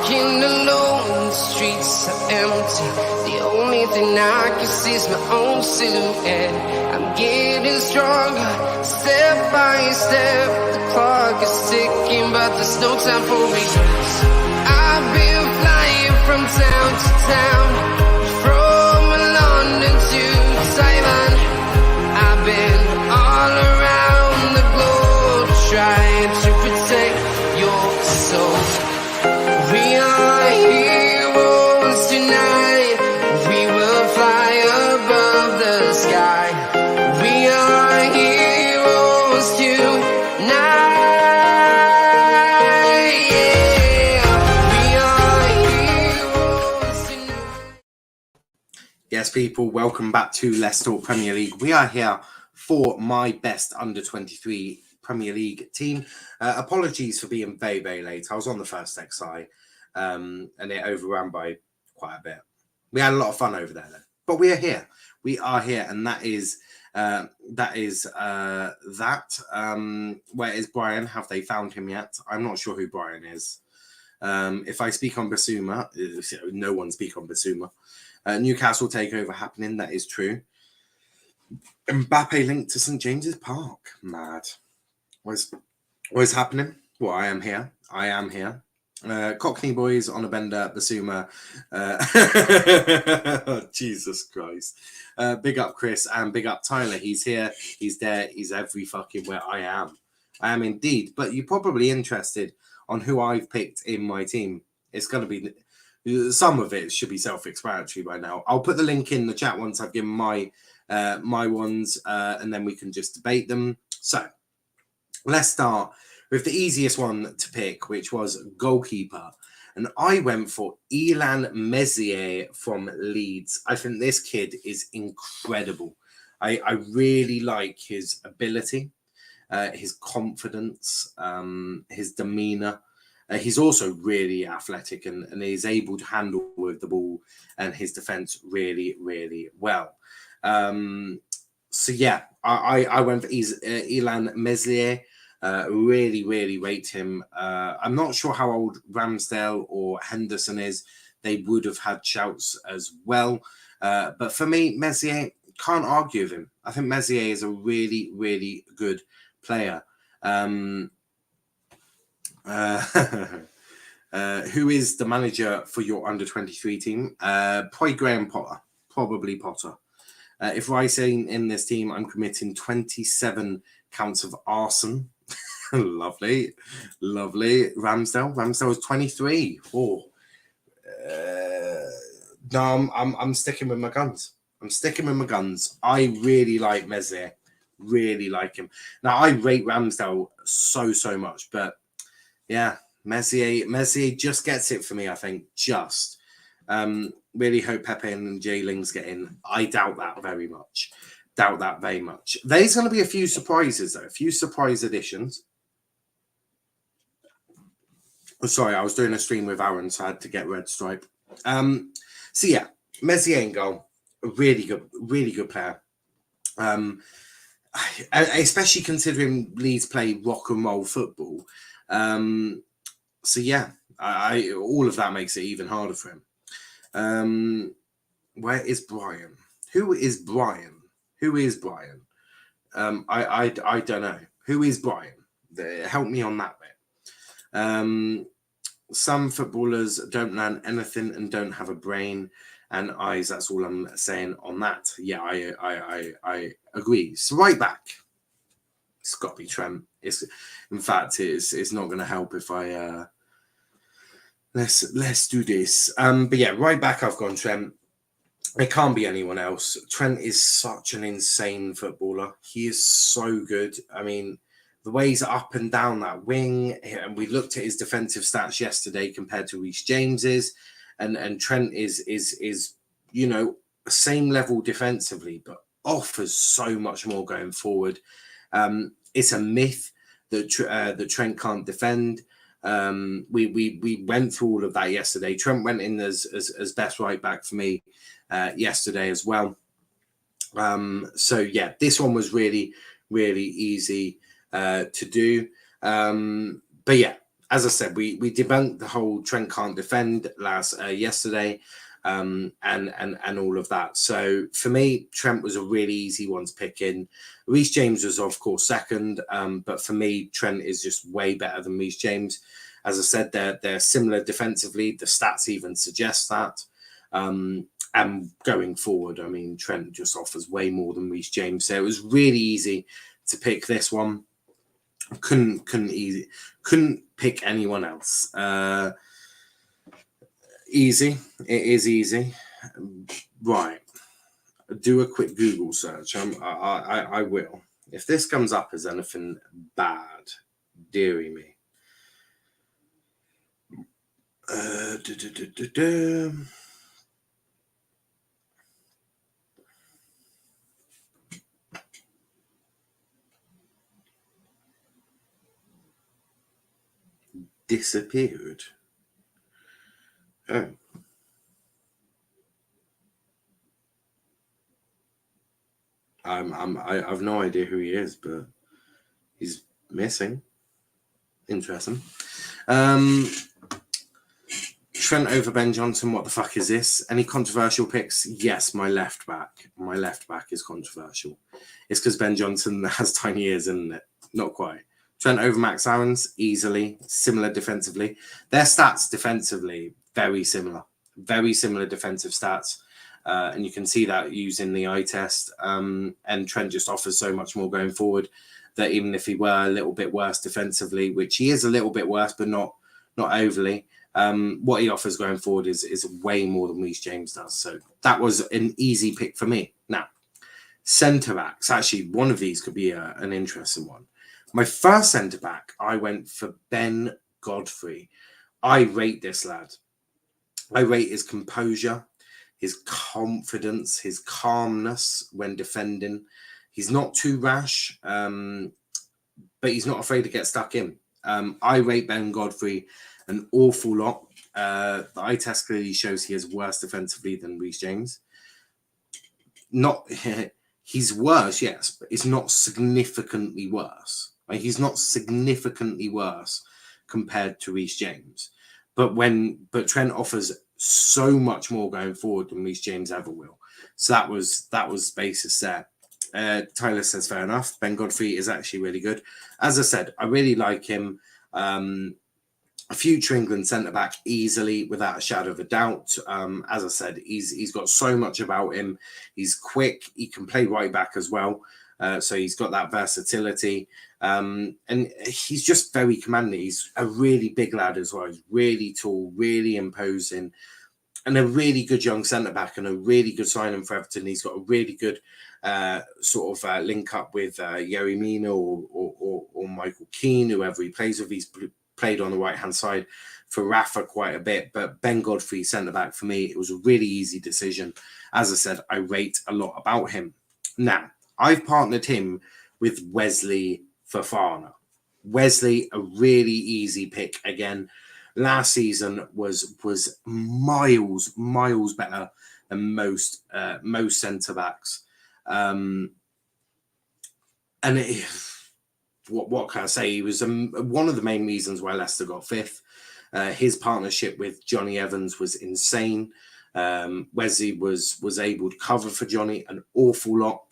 walking alone, the streets are empty. The only thing I can see is my own silhouette. I'm getting stronger, step by step. The clock is ticking, but there's no time for regrets. I've been flying from town to town, from London to Taiwan. I've been all around the globe, trying to protect your soul. We are heroes tonight. We will fly above the sky. We are heroes tonight. Yeah, we are heroes tonight. Yes, people, welcome back to Let's Talk Premier League. We are here for my best under 23 Premier League team. Apologies for being very, very late. I was on the first XI and it overran by quite a bit. We had a lot of fun over there, though. But we are here. We are here, and that is that. Where is Brian? Have they found him yet? I'm not sure who Brian is. If I speak on Bissaka, no one speak on Bissaka. Newcastle takeover happening. That is true. Mbappe linked to St James's Park. Mad. What's happening? Well, I am here. I am here. Cockney boys on a bender, Basuma. Jesus Christ. Big up Chris and big up Tyler. He's here. He's there. He's every fucking where I am. I am indeed. But you're probably interested on who I've picked in my team. It's going to be... Some of it should be self-explanatory by now. I'll put the link in the chat once I've given my ones, and then we can just debate them. So let's start with the easiest one to pick, which was goalkeeper. And I went for Illan Meslier from Leeds. I think this kid is incredible. I really like his ability, his confidence, his demeanour. He's also really athletic and is able to handle with the ball and his defence really, really well. So, yeah, I went for Illan Meslier. Really, really rate him. I'm not sure how old Ramsdale or Henderson is. They would have had shouts as well. But for me, Meslier, can't argue with him. I think Meslier is a really, really good player. Who is the manager for your under-23 team? Probably Graham Potter. Probably Potter. If I say in this team, I'm committing 27 counts of arson. Lovely. Lovely. Ramsdale was 23. Oh. No, I'm sticking with my guns. I really like Meslier. Really like him. Now, I rate Ramsdale so much, but yeah, Meslier just gets it for me, I think. Just. Really hope Pepe and Jay Lings get in. I doubt that very much. There's going to be a few surprises, though. A few surprise additions. Oh, sorry, I was doing a stream with Aaron, so I had to get red stripe. So, yeah, Meslier in goal. Really good player. Especially considering Leeds play rock and roll football. So, yeah, all of that makes it even harder for him. Where is Brian? Who is Brian? I don't know. Who is Brian? Help me on that bit. Some footballers don't learn anything and don't have a brain and eyes. That's all I'm saying on that. Yeah, I agree. So right back. It's got to be Trent. It's not going to help if I let's do this. But yeah, right back I've gone Trent. It can't be anyone else. Trent is such an insane footballer. He is so good. I mean, the way he's up and down that wing, and we looked at his defensive stats yesterday compared to Reece James's, and Trent is same level defensively, but offers so much more going forward. It's a myth that Trent can't defend. We went through all of that yesterday. Trent went in as best right back for me yesterday as well. So yeah, this one was really, really easy to do. But yeah, as I said, we debunked the whole Trent can't defend yesterday, and all of that. So for me, Trent was a really easy one to pick in. Reece James was of course second, but for me, Trent is just way better than Reece James. As I said, they're similar defensively. The stats even suggest that. And going forward, I mean, Trent just offers way more than Reece James. So it was really easy to pick this one. Couldn't pick anyone else. Easy. It is easy. Right. Do a quick Google search. I will. If this comes up as anything bad, dearie me. Disappeared. Oh. I have no idea who he is, but he's missing. Interesting. Trent over Ben Johnson. What the fuck is this? Any controversial picks? Yes, my left back. My left back is controversial. It's because Ben Johnson has tiny ears, isn't it? Not quite. Trent over Max Aarons, easily. Similar defensively. Their stats defensively, very similar. Very similar defensive stats. And you can see that using the eye test. And Trent just offers so much more going forward that even if he were a little bit worse defensively, which he is a little bit worse, but not overly, what he offers going forward is way more than Reece James does. So that was an easy pick for me. Now, centre-backs. Actually, one of these could be an interesting one. My first centre-back, I went for Ben Godfrey. I rate this lad. I rate his composure, his confidence, his calmness when defending. He's not too rash, but he's not afraid to get stuck in. I rate Ben Godfrey an awful lot. The eye test clearly shows he is worse defensively than Reece James. Not he's worse, yes, but it's not significantly worse. Like, he's not significantly worse compared to Reece James. But Trent offers so much more going forward than Reece James ever will. So that was basis there. Tyler says fair enough. Ben Godfrey is actually really good. As I said, I really like him. A future England centre-back easily, without a shadow of a doubt. As I said, he's got so much about him. He's quick. He can play right back as well. So he's got that versatility. And he's just very commanding. He's a really big lad as well. He's really tall, really imposing, and a really good young centre-back and a really good signing for Everton. He's got a really good link up with Yerry Mina or Michael Keane, whoever he plays with. He's played on the right-hand side for Rafa quite a bit, but Ben Godfrey, centre-back, for me, it was a really easy decision. As I said, I rate a lot about him. Now, I've partnered him with Wesley Fofana. Wesley, a really easy pick again. Last season was miles better than most centre-backs. What can I say? He was one of the main reasons why Leicester got fifth. His partnership with Johnny Evans was insane. Wesley was able to cover for Johnny an awful lot.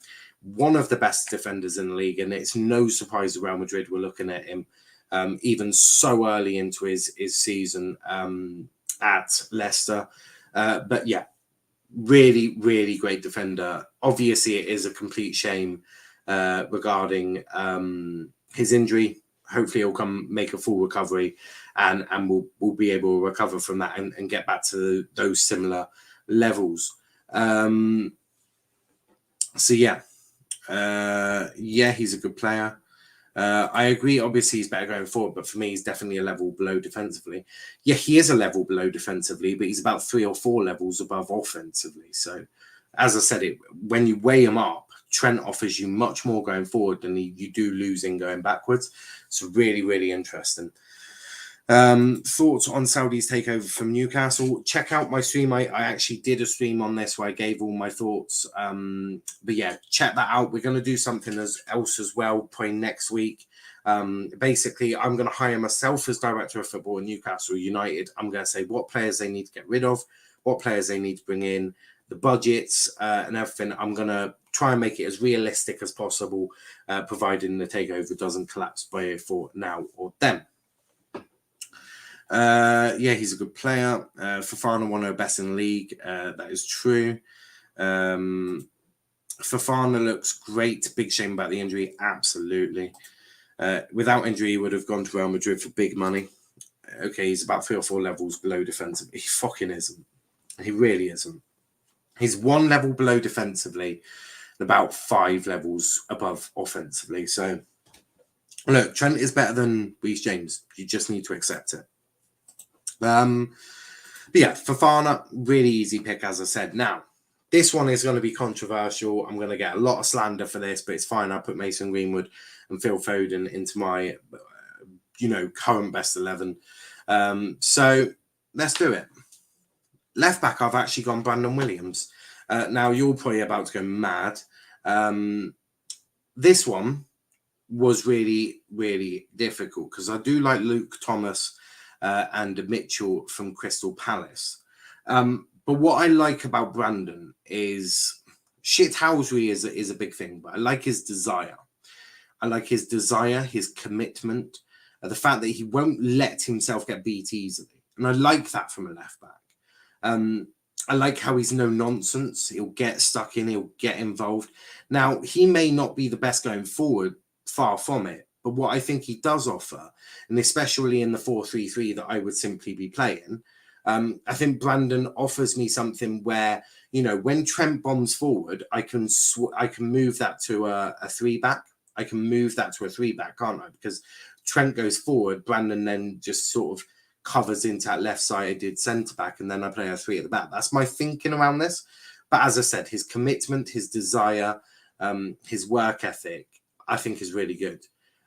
One of the best defenders in the league, and it's no surprise that Real Madrid were looking at him even so early into his season at Leicester. But yeah, really, really great defender. Obviously, it is a complete shame regarding his injury. Hopefully he'll come make a full recovery and we'll be able to recover from that and get back to those similar levels. So yeah, he's a good player. I agree, obviously he's better going forward, but for me, he's definitely a level below defensively. Yeah, he is a level below defensively, but he's about 3 or 4 levels above offensively. So as I said, when you weigh him up, Trent offers you much more going forward than you do losing going backwards. So really, really interesting. Thoughts on Saudi's takeover from Newcastle? Check out my stream. I actually did a stream on this where I gave all my thoughts. But yeah, check that out. We're going to do something else as well, probably next week. Basically, I'm going to hire myself as director of football in Newcastle United. I'm going to say what players they need to get rid of, what players they need to bring in, the budgets and everything. I'm going to try and make it as realistic as possible, providing the takeover doesn't collapse for now or then. Yeah, he's a good player. Fofana, one of the best in the league. That is true. Fofana looks great. Big shame about the injury. Absolutely. Without injury, he would have gone to Real Madrid for big money. Okay, he's about 3 or 4 levels below defensive. He fucking isn't. He really isn't. He's 1 level below defensively and about 5 levels above offensively. So, look, Trent is better than Reece James. You just need to accept it. But yeah, Fofana, really easy pick, as I said. Now, this one is going to be controversial. I'm going to get a lot of slander for this, but it's fine. I put Mason Greenwood and Phil Foden into my, current best 11. So let's do it. Left back, I've actually gone Brandon Williams. Now, you're probably about to go mad. This one was really, really difficult because I do like Luke Thomas and Mitchell from Crystal Palace. But what I like about Brandon is shithousery is a big thing, but I like his desire. I like his desire, his commitment, the fact that he won't let himself get beat easily. And I like that from a left back. I like how he's no nonsense. He'll get stuck in, he'll get involved. Now, he may not be the best going forward, far from it. But what I think he does offer, and especially in the 4-3-3 that I would simply be playing, I think Brandon offers me something where, when Trent bombs forward, I can move that to a 3-back. I can move that to a 3-back, can't I? Because Trent goes forward, Brandon then just sort of covers into that left-sided centre-back, and then I play a 3 at the back. That's my thinking around this. But as I said, his commitment, his desire, his work ethic, I think is really good.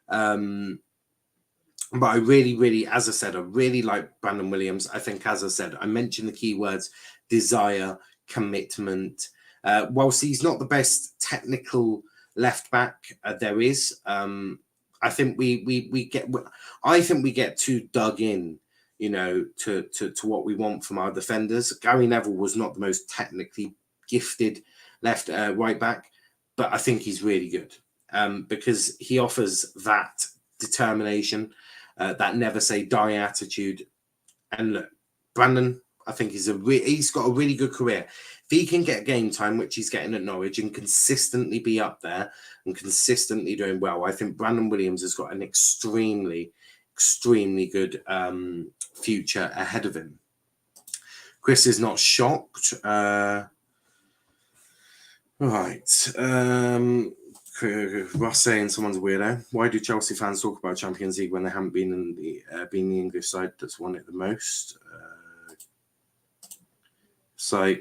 But I really, really, as I said, I really like Brandon Williams. I think, as I said, I mentioned the keywords desire, commitment. Whilst he's not the best technical left back there is, I think we get too dug in, to what we want from our defenders. Gary Neville was not the most technically gifted right back, but I think he's really good because he offers that determination, that never say die attitude. And look, Brandon, I think he's got a really good career. If he can get game time, which he's getting at Norwich, and consistently be up there and consistently doing well, I think Brandon Williams has got an extremely, extremely good future ahead of him. Chris is not shocked. Right. Ross saying someone's a weirdo. Why do Chelsea fans talk about Champions League when they haven't been in the English side that's won it the most? So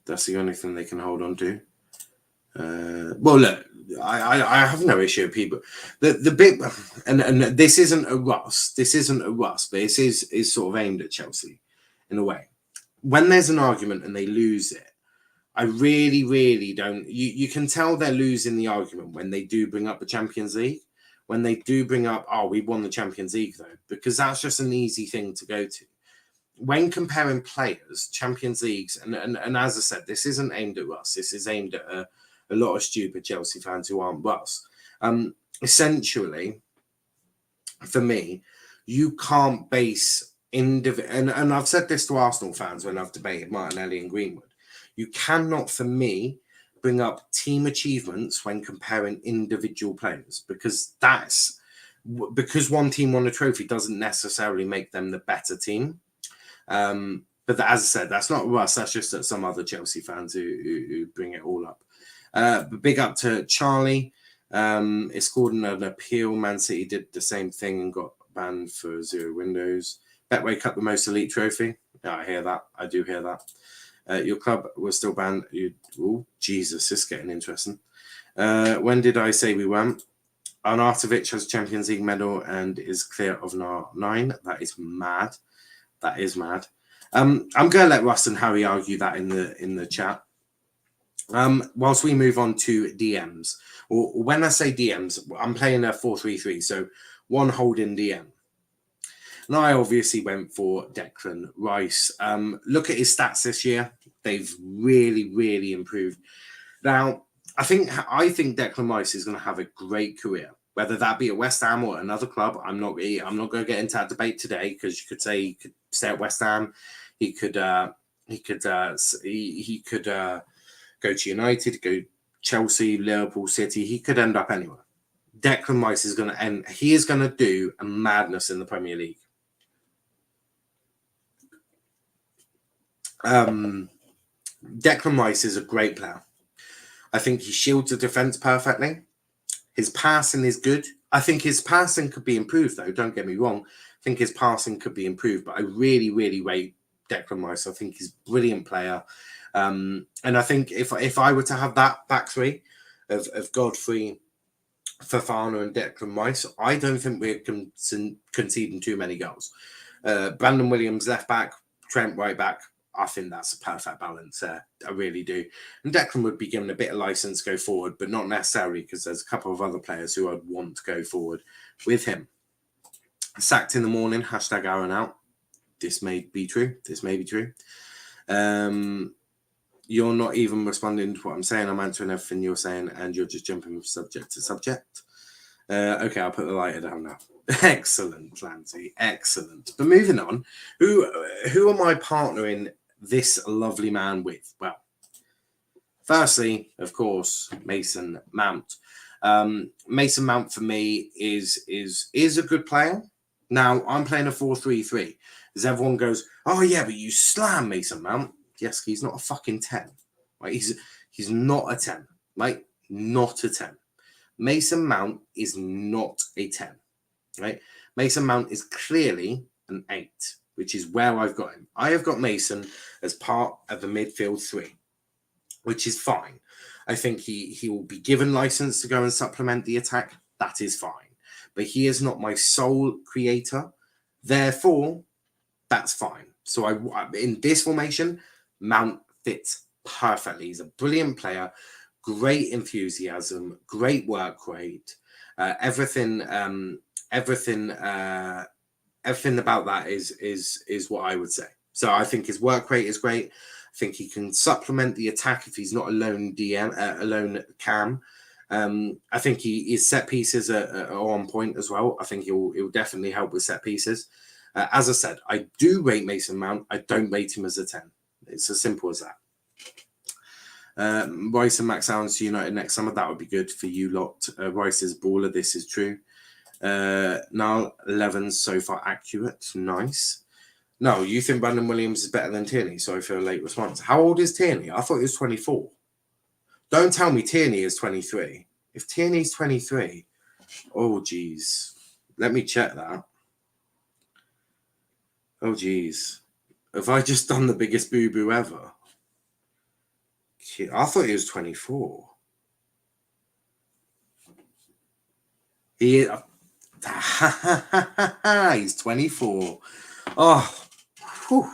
that's the only thing they can hold on to. Well, look, I have no issue with people. The big and this isn't a Ross. This isn't a Ross, but it is sort of aimed at Chelsea in a way. When there's an argument and they lose it, I really, really don't. You can tell they're losing the argument when they do bring up the Champions League. When they do bring up, we won the Champions League, though, because that's just an easy thing to go to. When comparing players, Champions Leagues, and as I said, this isn't aimed at us. This is aimed at a lot of stupid Chelsea fans who aren't us. Essentially, for me, you can't base and I've said this to Arsenal fans when I've debated Martinelli and Greenwood. You cannot, for me, bring up team achievements when comparing individual players because one team won a trophy doesn't necessarily make them the better team. But as I said, that's not us. That's just that some other Chelsea fans who bring it all up. But big up to Charlie. It's called an appeal. Man City did the same thing and got banned for 0 windows. Betway cut the most elite trophy. Yeah, I hear that. I do hear that. Your club was still banned. Oh, Jesus, this is getting interesting. When did I say we weren't? Arnautovic has Champions League medal and is clear of 9. That is mad. That is mad. I'm going to let Russ and Harry argue that in the chat. Whilst we move on to DMs, or when I say DMs, I'm playing a 4-3-3. So one holding DM. And I obviously went for Declan Rice. Look at his stats this year. They've really, really improved. Now, I think Declan Rice is going to have a great career, whether that be at West Ham or another club. I'm not going to get into that debate today, because you could say he could stay at West Ham, he could go to United, go Chelsea, Liverpool, City. He could end up anywhere. Declan Rice is going to end. He is going to do a madness in the Premier League. Declan Rice is a great player. I think he shields the defense perfectly. His passing is good. I think his passing could be improved, though. Don't get me wrong. I think his passing could be improved, but I really, really rate Declan Rice. I think he's a brilliant player. And I think if I were to have that back three of Godfrey, Fofana and Declan Rice, I don't think we're conceding too many goals. Brandon Williams left back, Trent right back. I think that's a perfect balance there. I really do. And Declan would be given a bit of license to go forward, but not necessarily, because there's a couple of other players who I'd want to go forward with him. Sacked in the morning, hashtag Aaron out. This may be true. You're not even responding to what I'm saying. I'm answering everything you're saying, and you're just jumping from subject to subject. Okay, I'll put the lighter down now. Excellent, Clancy. Excellent. But moving on, who am I partnering this lovely man with? Well, firstly, of course, Mason Mount. Mason Mount for me is a good player. Now, I'm playing a 4-3-3. As everyone goes, oh yeah, but you slam Mason Mount. Yes, he's not a fucking 10. Right? He's not a 10. Right? Not a 10. Mason Mount is not a 10. Right? Mason Mount is clearly an 8, which is where I've got him. I have got Mason as part of the midfield 3, which is fine. I think he will be given license to go and supplement the attack. That is fine. But he is not my sole creator. Therefore, that's fine. So in this formation, Mount fits perfectly. He's a brilliant player, great enthusiasm, great work rate. Everything about that is what I would say. So I think his work rate is great. I think he can supplement the attack if he's not a lone cam. I think his set pieces are on point as well. I think he'll definitely help with set pieces. As I said, I do rate Mason Mount. I don't rate him as a 10. It's as simple as that. Rice and Max Allen to United next summer. That would be good for you lot. Rice is baller. This is true. Niall, 11 so far accurate. Nice. No, you think Brandon Williams is better than Tierney? Sorry for a late response. How old is Tierney? I thought he was 24. Don't tell me Tierney is 23. If Tierney's 23, oh, geez. Let me check that. Oh, geez. Have I just done the biggest boo-boo ever? I thought he was 24. He's 24. Oh, whew.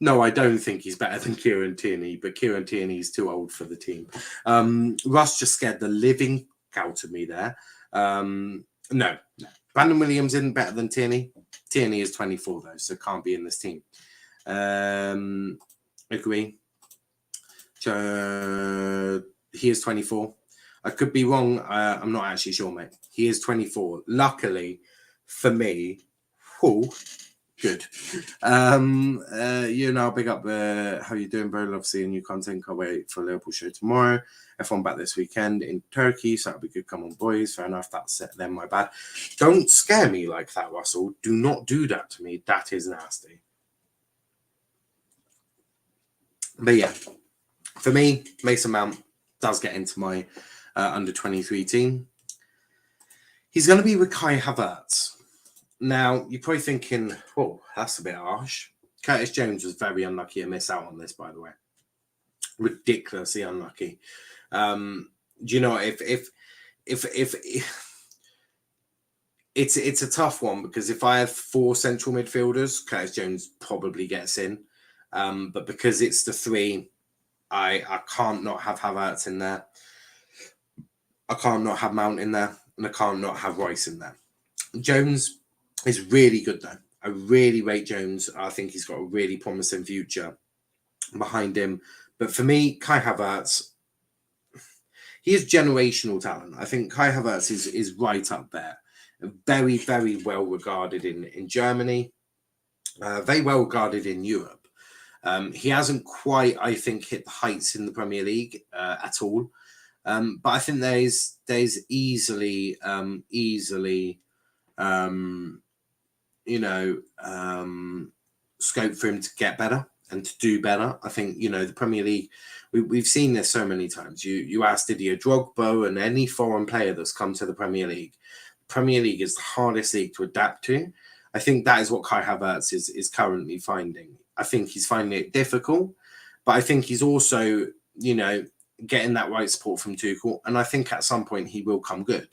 No, I don't think he's better than Kieran Tierney, but Kieran Tierney is too old for the team. Russ just scared the living out of me there. No. Brandon Williams isn't better than Tierney. Tierney is 24, though, so can't be in this team. Agree. He is 24. I could be wrong. I'm not actually sure, mate. He is 24. Luckily for me, good. You know, big up. How you doing, bro? Love seeing new content. Can't wait for Liverpool show tomorrow. F1 back this weekend in Turkey, so that'll be good. Come on, boys. Fair enough. That's it. Then my bad. Don't scare me like that, Russell. Do not do that to me. That is nasty. But yeah, for me, Mason Mount does get into my under 23 team. He's going to be with Kai Havertz. Now, you're probably thinking, oh, that's a bit harsh. Curtis Jones was very unlucky to miss out on this, by the way. Ridiculously unlucky. Do you know, if it's a tough one, because if I have 4 central midfielders, Curtis Jones probably gets in. But because it's the 3, I can't not have Havertz in there. I can't not have Mount in there. And I can't not have Rice in there. Jones is really good though. I really rate Jones. I think he's got a really promising future behind him. But for me, Kai Havertz, he is generational talent. I think Kai Havertz is right up there. Very, very well regarded in Germany. Very well regarded in Europe. He hasn't quite, I think, hit the heights in the Premier League at all. But I think there's easily scope for him to get better and to do better. I think, the Premier League, we've seen this so many times. You ask Didier Drogba and any foreign player that's come to the Premier League is the hardest league to adapt to. I think that is what Kai Havertz is currently finding. I think he's finding it difficult, but I think he's also, getting that right support from Tuchel. And I think at some point he will come good.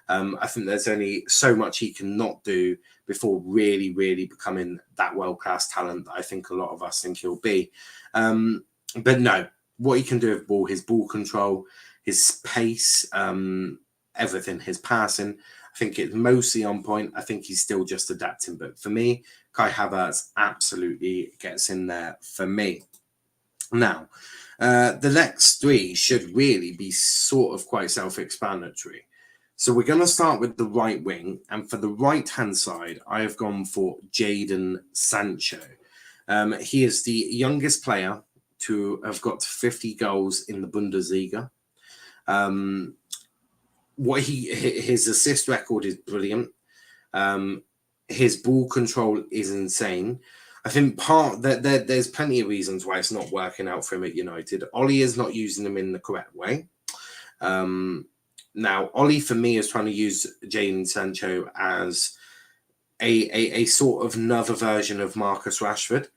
I think there's only so much he can not do before really, really becoming that world-class talent that I think a lot of us think he'll be. But no, what he can do with ball, his ball control, his pace, everything, his passing, I think it's mostly on point. I think he's still just adapting. But for me, Kai Havertz absolutely gets in there for me. Now, the next three should really be sort of quite self-explanatory. So we're going to start with the right wing. And for the right-hand side, I have gone for Jadon Sancho. He is the youngest player to have got 50 goals in the Bundesliga. His assist record is brilliant. His ball control is insane. I think there's plenty of reasons why it's not working out for him at United. Ollie is not using him in the correct way. Now, Ollie, for me, is trying to use Jadon Sancho as a sort of another version of Marcus Rashford.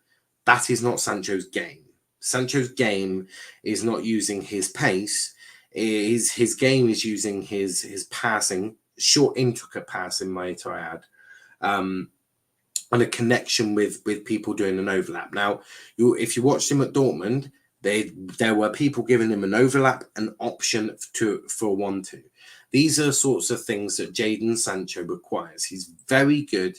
That is not Sancho's game. Sancho's game is not using his pace. His game is using his passing, short, intricate passing, might I add, and a connection with people doing an overlap. Now, if you watched him at Dortmund, there were people giving him an overlap, an option for 1-2. These are sorts of things that Jadon Sancho requires. He's very good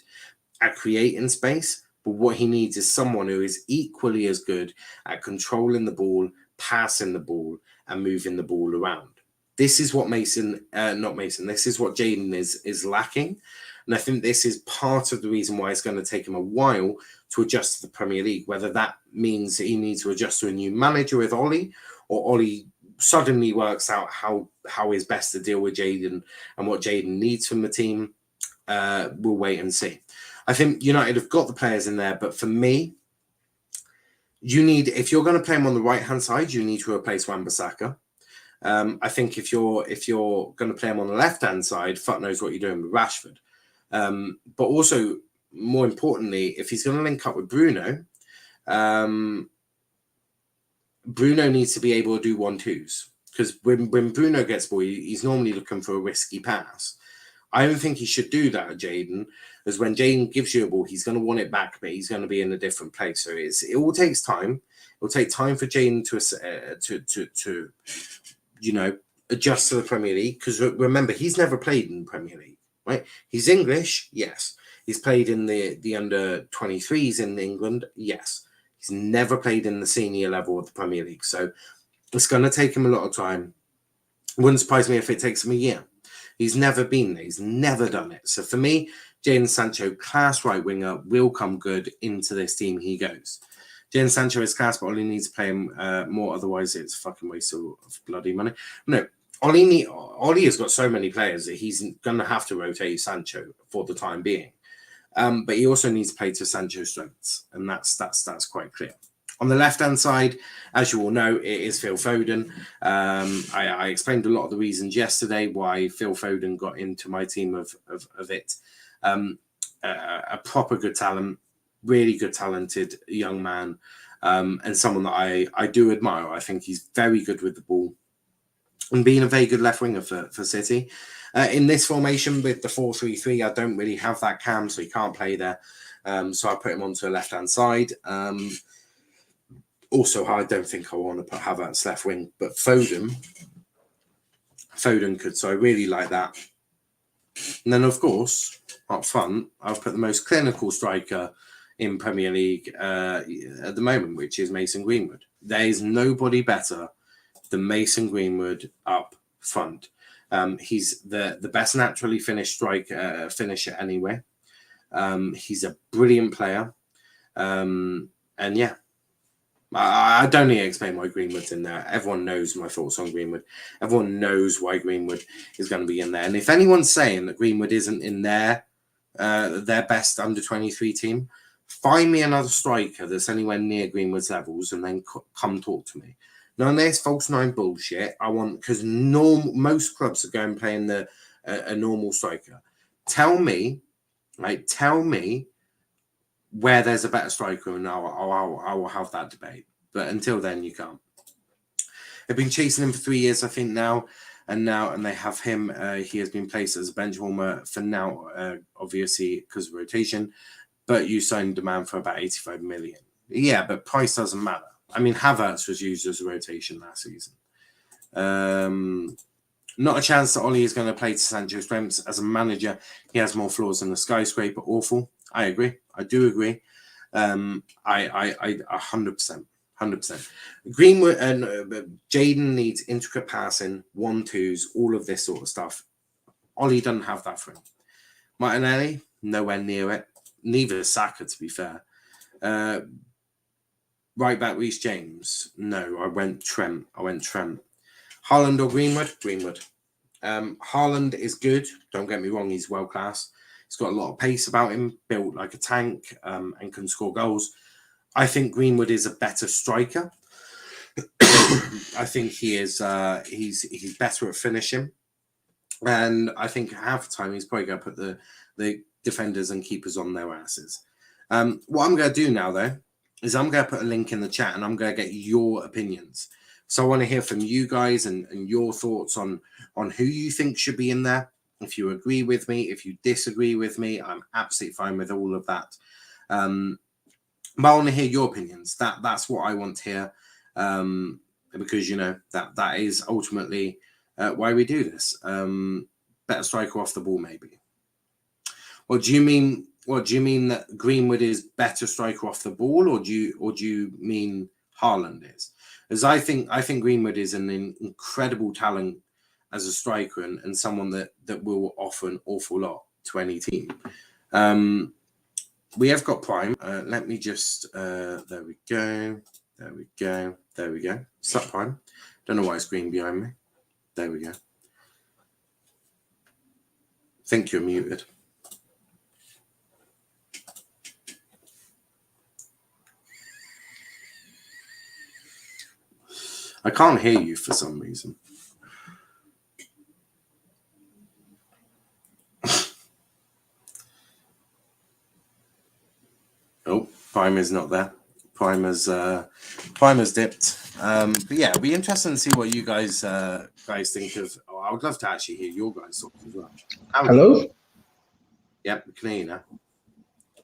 at creating space, but what he needs is someone who is equally as good at controlling the ball, passing the ball, and moving the ball around. This is what this is what Jadon is lacking. And I think this is part of the reason why it's going to take him a while to adjust to the Premier League, whether that means he needs to adjust to a new manager with Ollie, or Ollie suddenly works out how is best to deal with Jadon and what Jadon needs from the team. We'll wait and see. I think United have got the players in there, but for me, if you're going to play him on the right-hand side, you need to replace Wan-Bissaka. I think if you're going to play him on the left-hand side, fuck knows what you're doing with Rashford. But also, more importantly, if he's going to link up with Bruno, Bruno needs to be able to do 1-2s. Because when Bruno gets ball, he's normally looking for a risky pass. I don't think he should do that at Jadon, as when Jadon gives you a ball, he's going to want it back, but he's going to be in a different place. So it all takes time. It will take time for Jadon to adjust to the Premier League. Because remember, he's never played in the Premier League, right? He's English, yes. He's played in the under 23s in England, yes. He's never played in the senior level of the Premier League. So it's going to take him a lot of time. It wouldn't surprise me if it takes him a year. He's never been there. He's never done it. So for me, Jadon Sancho, class right winger, will come good into this team he goes. Jadon Sancho is class, but Ollie needs to play him more. Otherwise, it's a fucking waste of bloody money. No, Ollie has got so many players that he's going to have to rotate Sancho for the time being. But he also needs to play to Sancho's strengths, and that's quite clear. On the left-hand side, as you all know, it is Phil Foden. I explained a lot of the reasons yesterday why Phil Foden got into my team of it. A proper good talent, really good, talented young man, and someone that I do admire. I think he's very good with the ball and being a very good left winger for City. In this formation with the 4-3-3, I don't really have that cam, so he can't play there. So I put him onto the left-hand side. Also, I don't think I want to put Havertz left wing, but Foden could. So I really like that. And then, of course, up front, I've put the most clinical striker in Premier League at the moment, which is Mason Greenwood. There is nobody better than Mason Greenwood up front. He's the best naturally finished finisher anyway. He's a brilliant player. And yeah, I don't need to explain why Greenwood's in there. Everyone knows my thoughts on Greenwood. Everyone knows why Greenwood is going to be in there. And if anyone's saying that Greenwood isn't in their best under-23 team, find me another striker that's anywhere near Greenwood's levels and then come talk to me. None of this false nine bullshit. I want, because most clubs are going playing a normal striker. Tell me where there's a better striker, and I will have that debate. But until then, you can't. They've been chasing him for 3 years, I think now, and they have him. He has been placed as a bench warmer for now, obviously because of rotation. But you signed demand for about 85 million. Yeah, but price doesn't matter. I mean, Havertz was used as a rotation last season. Not a chance that Ollie is going to play to Sancho's strengths. As a manager, he has more flaws than a skyscraper. Awful. I agree. I do agree. I 100%. Greenwood and Jaden needs intricate passing, 1-2s, all of this sort of stuff. Ollie doesn't have that for him. Martinelli, nowhere near it. Neither is Saka, to be fair. Right back, Reece James. No, I went Trent. Haaland or Greenwood? Greenwood. Haaland is good. Don't get me wrong. He's world class. He's got a lot of pace about him, built like a tank, and can score goals. I think Greenwood is a better striker. I think he is. He's better at finishing, and I think half the time he's probably going to put the defenders and keepers on their asses. What I'm going to do now, though, is I'm going to put a link in the chat, and I'm going to get your opinions. So I want to hear from you guys and your thoughts on who you think should be in there. If you agree with me, if you disagree with me, I'm absolutely fine with all of that. But I want to hear your opinions. That's what I want to hear, because you know that is ultimately why we do this. Better striker off the ball, maybe. What do you mean? What do you mean that Greenwood is better striker off the ball, or do you mean Haaland is? As I think Greenwood is an incredible talent as a striker and someone that will offer an awful lot to any team. We have got Prime. Let me just there we go. Stop Prime. Don't know why it's green behind me. There we go. Think you're muted. I can't hear you for some reason. Oh, Primer's not there. Primer's dipped. But yeah, it'll be interesting to see what you guys think of. Oh, I would love to actually hear your guys' thoughts as well. Hello? Yep, we can hear you now.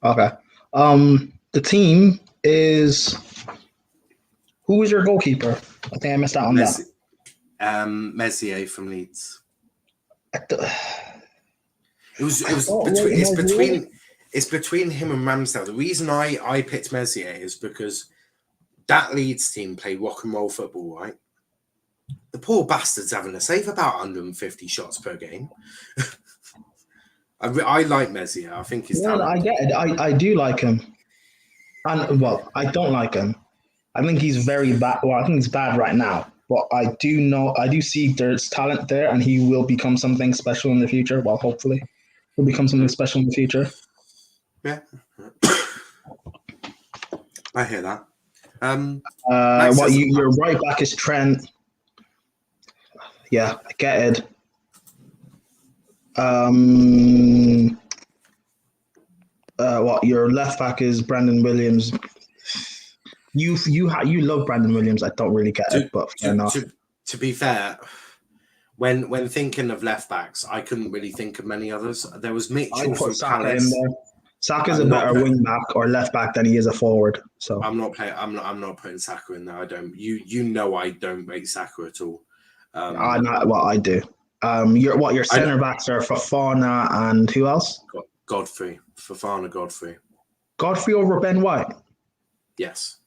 Okay. The team is... Who is your goalkeeper? I think I missed out on that. Messier from Leeds. It's between him and Ramsdale. The reason I picked Messier is because that Leeds team play rock and roll football, right? The poor bastard's having to save about 150 shots per game. I like Messier. I think he's talented. I get it. I do like him. And well, I don't like him. I think he's very bad. Well, I think he's bad right now. But I do see there's talent there, and he will become something special in the future. Well, hopefully, he'll become something special in the future. Yeah, I hear that. Your right back is Trent. Yeah, I get it. Your left back is Brandon Williams. You love Brandon Williams. I don't really get it, but fair enough. To be fair, when thinking of left backs, I couldn't really think of many others. There was Mitchell from Saka in there. Saka's a better wing back or left back than he is a forward. So I'm not putting Saka in there. I don't. You know I don't rate Saka at all. I do. Your centre backs are Fofana and who else? Godfrey, Fofana Godfrey. Godfrey over Ben White. Yes.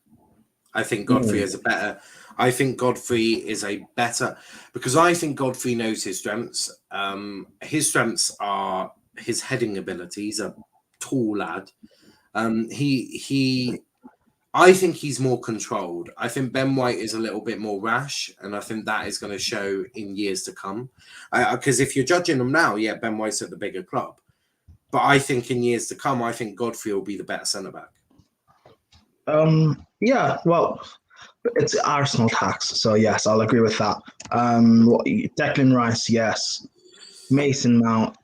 I think Godfrey is a better. I think Godfrey is a better because I think Godfrey knows his strengths. His strengths are his heading ability. He's a tall lad. I think he's more controlled. I think Ben White is a little bit more rash, and I think that is going to show in years to come. Because if you're judging them now, yeah, Ben White's at the bigger club. But I think in years to come, I think Godfrey will be the better centre back. Yeah, well, it's Arsenal tax, so yes, I'll agree with that. Declan Rice, yes. Mason Mount,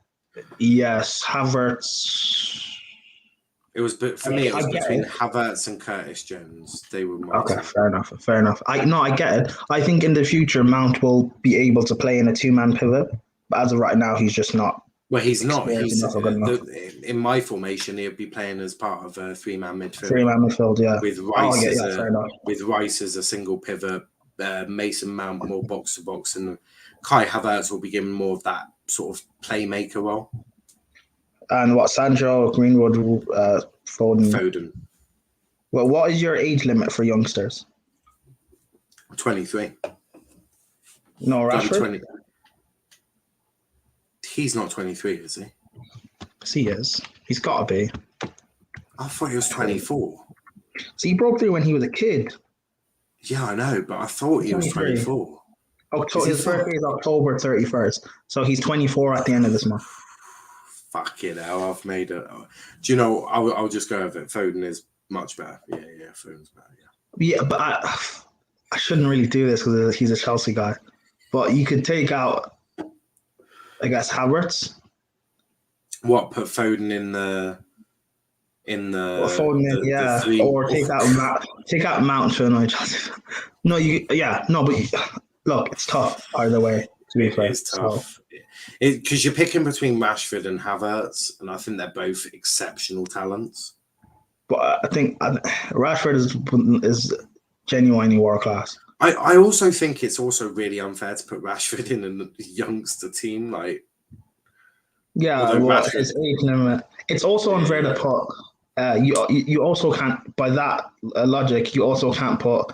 yes. Havertz. It was, but for me, it was between Havertz and Curtis Jones. They were my Okay, team. fair enough. I get it. I think in the future, Mount will be able to play in a two-man pivot, but as of right now, he's just not. Well, he's not. He's enough. In my formation, he'd be playing as part of a three-man midfield. Three-man midfield, yeah. With Rice as a single pivot, Mason Mount more box to box, and Kai Havertz will be given more of that sort of playmaker role. And what, Sancho, Greenwood, Foden. Well, what is your age limit for youngsters? 23. No, Rashford? He's not 23, is he? Yes, he is. He's got to be. I thought he was 24. So he broke through when he was a kid. Yeah, I know, but I thought he was 24. His birthday is October 31st, so he's 24 at the end of this month. Fucking hell, I've made it. Do you know, I'll just go with it. Foden is much better. Yeah, Foden's better, yeah. Yeah, but I shouldn't really do this because he's a Chelsea guy. But you could take out, I guess, Havertz. What, put Foden in the Foden, three, or take out Mount to annoy Chelsea. But look, it's tough either way. To be fair, it's tough because you're picking between Rashford and Havertz, and I think they're both exceptional talents. But I think Rashford is genuinely world class. I also think it's also really unfair to put Rashford in a youngster team. Like, his age limit. It's also unfair to put. You also can't, by that logic, you also can't put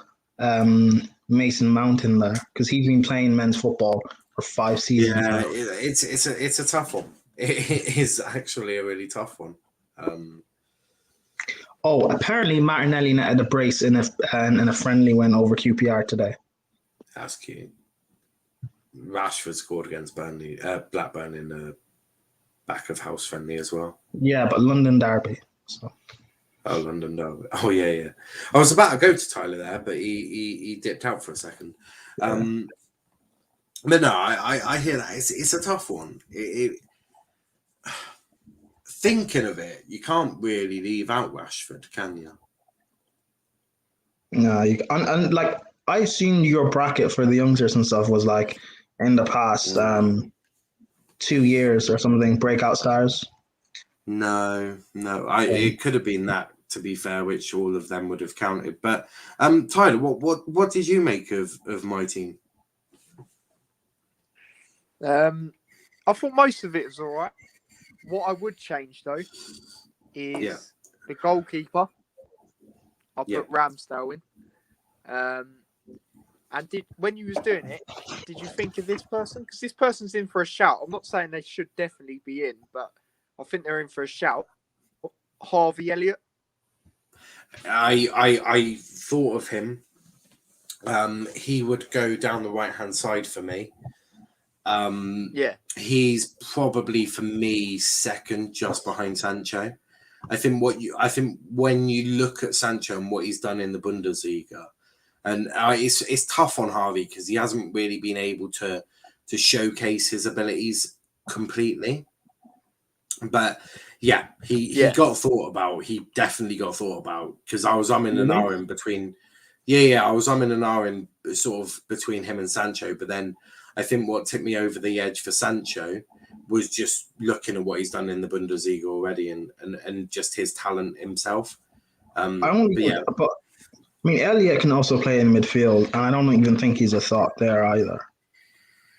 Mason Mount in there because he's been playing men's football for 5 seasons. Yeah, it's a tough one. It is actually a really tough one. Apparently Martinelli netted a brace in a friendly win over QPR today. That's cute. Rashford scored against Blackburn in the back of house friendly as well. Yeah, but London derby. So. Oh, London derby. Oh, yeah. I was about to go to Tyler there, but he dipped out for a second. But no, I hear that. It's a tough one. Thinking of it, you can't really leave out Rashford, can you? No, and like I assumed your bracket for the youngsters and stuff was like in the past 2 years or something, breakout stars. No. It could have been that, to be fair, which all of them would have counted. But Tyler, what did you make of my team? I thought most of it was all right. What I would change though is the goalkeeper. I'll put Ramsdale in. And when you was doing it, did you think of this person? Because this person's in for a shout. I'm not saying they should definitely be in, but I think they're in for a shout. Harvey Elliott. I thought of him. He would go down the right-hand side for me. He's probably for me second, just behind Sancho. I think when you look at Sancho and what he's done in the Bundesliga, and it's tough on Harvey because he hasn't really been able to showcase his abilities completely. But yeah, he got thought about. He definitely got thought about because I was umming and ahhing between. I was umming and ahhing sort of between him and Sancho, but then I think what tipped me over the edge for Sancho was just looking at what he's done in the Bundesliga already and just his talent himself. But I mean, Elliott can also play in midfield, and I don't even think he's a thought there either.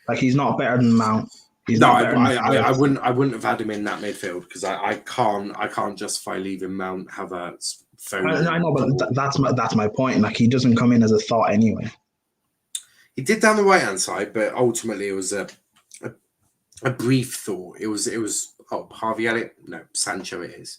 Like, he's not better than Mount. He's No, not better than I Havertz. wouldn't have had him in that midfield because I can't justify leaving Mount, Havertz, Foden. I know, but that's my point. Like, he doesn't come in as a thought anyway. He did down the right hand side, but ultimately it was a brief thought. It was Harvey Elliott, no, Sancho it is.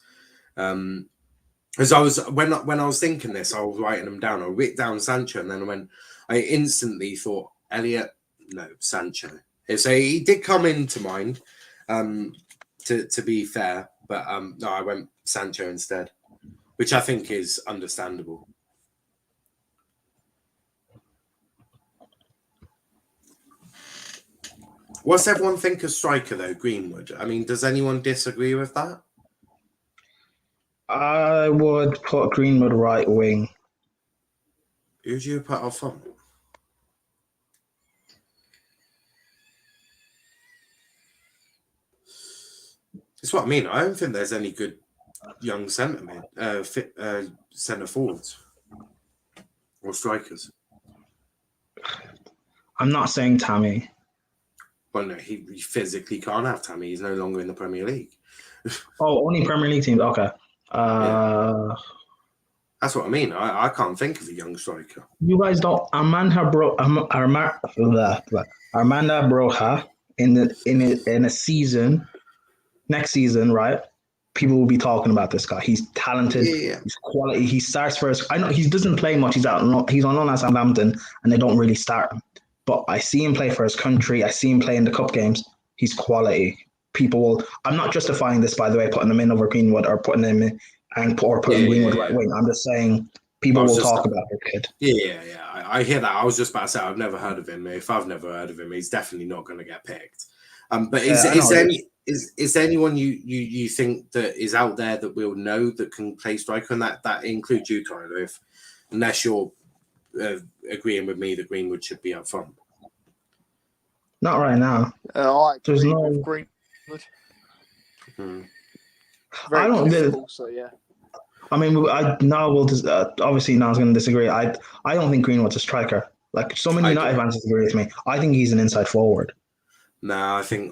As I was when I was thinking this, I was writing them down. I wrote down Sancho, and then I instantly thought Elliott, no, Sancho. So he did come into mind, to be fair, but no, I went Sancho instead, which I think is understandable. What's everyone think of striker though, Greenwood? I mean, does anyone disagree with that? I would put Greenwood right wing. Who do you put up front? That's what I mean. I don't think there's any good young centre forwards or strikers. I'm not saying Tammy. Well, no, he physically can't have Tammy. He's no longer in the Premier League. Oh, only Premier League teams. Okay. That's what I mean. I can't think of a young striker. You guys don't. Armanda Broja in a season, next season, right? People will be talking about this guy. He's talented. Yeah. He's quality. He starts first. I know he doesn't play much. He's on loan at Southampton, and they don't really start him. But I see him play for his country. I see him play in the cup games. He's quality. People will. I'm not justifying this, by the way, putting him in over Greenwood or putting him in or putting Greenwood right wing. I'm just saying people will talk about this kid. Yeah. I hear that. I was just about to say I've never heard of him. If I've never heard of him, he's definitely not going to get picked. But is there anyone you think that is out there that we'll know that can play striker, and that includes you, Tyler, unless you're agreeing with me that Greenwood should be up front? Not right now. I agree There's no with Greenwood. I don't. So yeah. I mean, obviously Niall's going to disagree. I don't think Greenwood's a striker. Like, so many United fans disagree with me. I think he's an inside forward. No, I think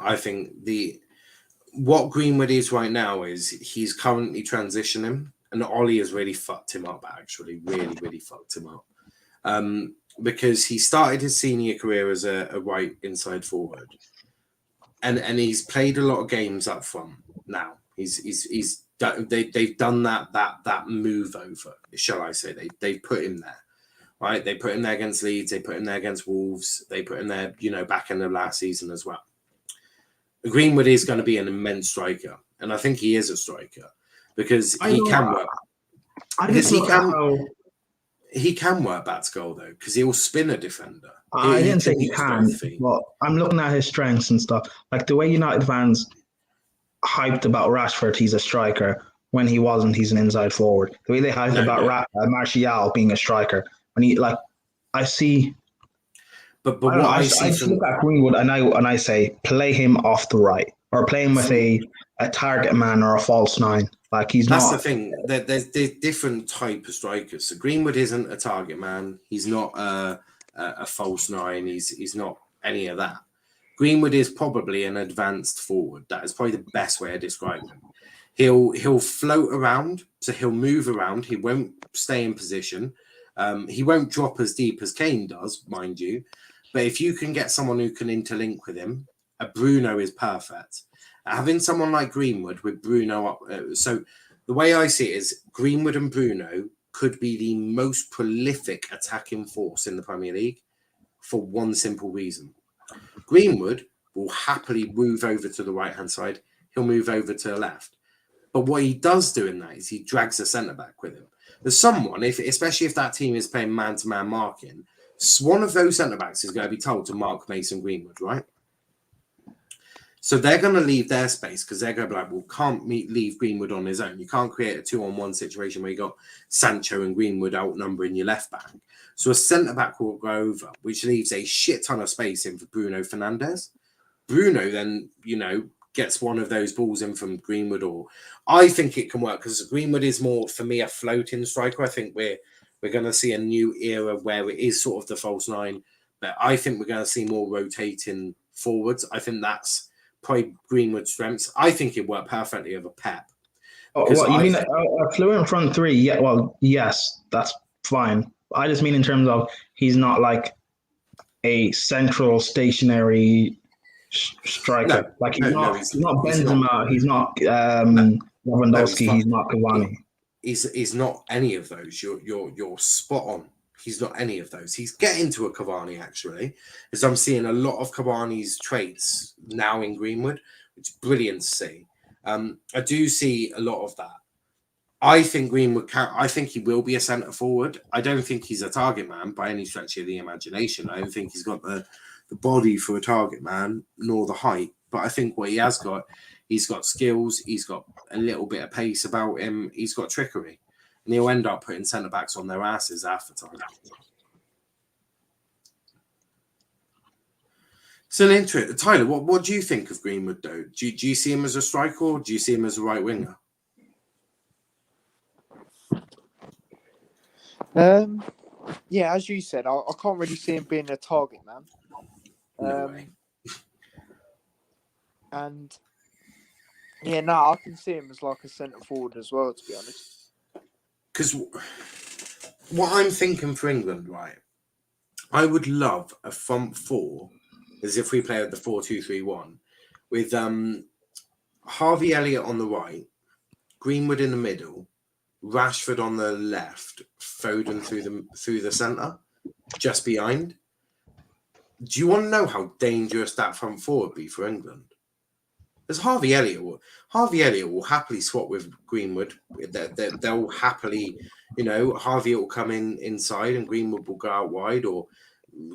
what Greenwood is right now is he's currently transitioning, and Ollie has really fucked him up. Actually, really fucked him up. Because he started his senior career as a right inside forward, and he's played a lot of games up front. Now they've done that move over, shall I say? They put him there, right? They put him there against Leeds. They put him there against Wolves. They put him there, back in the last season as well. Greenwood is going to be an immense striker, and I think he is a striker because he can work. He can work back to goal though, because he'll spin a defender. I didn't say he can, but I'm looking at his strengths and stuff. Like the way United fans hyped about Rashford, he's a striker. When he wasn't, he's an inside forward. The way they hyped about Martial being a striker, I see. But what I look at Greenwood and I say play him off the right or play him with a target man or a false nine. Like That's the thing. There's different type of strikers. So Greenwood isn't a target man. He's not a false nine. He's not any of that. Greenwood is probably an advanced forward. That is probably the best way to describe him. He'll float around, so he'll move around. He won't stay in position. He won't drop as deep as Kane does, mind you. But if you can get someone who can interlink with him, a Bruno is perfect. Having someone like Greenwood with Bruno up, so the way I see it is Greenwood and Bruno could be the most prolific attacking force in the Premier League for one simple reason. Greenwood will happily move over to the right-hand side. He'll move over to the left. But what he does do in that is he drags a centre-back with him. There's someone, especially if that team is playing man-to-man marking, one of those centre-backs is going to be told to mark Mason Greenwood, right? So they're going to leave their space because they're going to be like, well, can't leave Greenwood on his own. You can't create a 2-on-1 situation where you got Sancho and Greenwood outnumbering your left back. So a centre-back will go over, which leaves a shit ton of space in for Bruno Fernandes. Bruno then, gets one of those balls in from Greenwood, or I think it can work because Greenwood is more, for me, a floating striker. I think we're going to see a new era where it is sort of the false nine, but I think we're going to see more rotating forwards. I think that's probably Greenwood's strengths. I think it worked perfectly over Pep. Oh, Because what you I mean? think- A fluent front three? Yeah. Well, yes, that's fine. I just mean in terms of he's not like a central stationary striker. No, Like no, he's not he's not. Benzema. He's not No, he's Lewandowski. fine. He's not Cavani. He's not any of those. You're spot on. He's not any of those. He's getting to a Cavani actually, as I'm seeing a lot of Cavani's traits now in Greenwood, which is brilliant to see. I do see a lot of that. I think Greenwood I think he will be a centre forward. I don't think he's a target man by any stretch of the imagination. I don't think he's got the body for a target man, nor the height. But I think what he has got, he's got skills, he's got a little bit of pace about him, he's got trickery. And he'll end up putting centre backs on their asses half the time. So, Tyler, what do you think of Greenwood, though? Do you see him as a striker or do you see him as a right winger? Yeah, as you said, I can't really see him being a target man. No way. And yeah, no, I can see him as like a centre forward as well, to be honest. Because what I'm thinking for England, right? I would love a front four, as if we played the 4-2-3-1, with Harvey Elliott on the right, Greenwood in the middle, Rashford on the left, Foden through the centre, just behind. Do you want to know how dangerous that front four would be for England? As Harvey Elliott will happily swap with Greenwood. They'll happily, Harvey will come inside and Greenwood will go out wide, or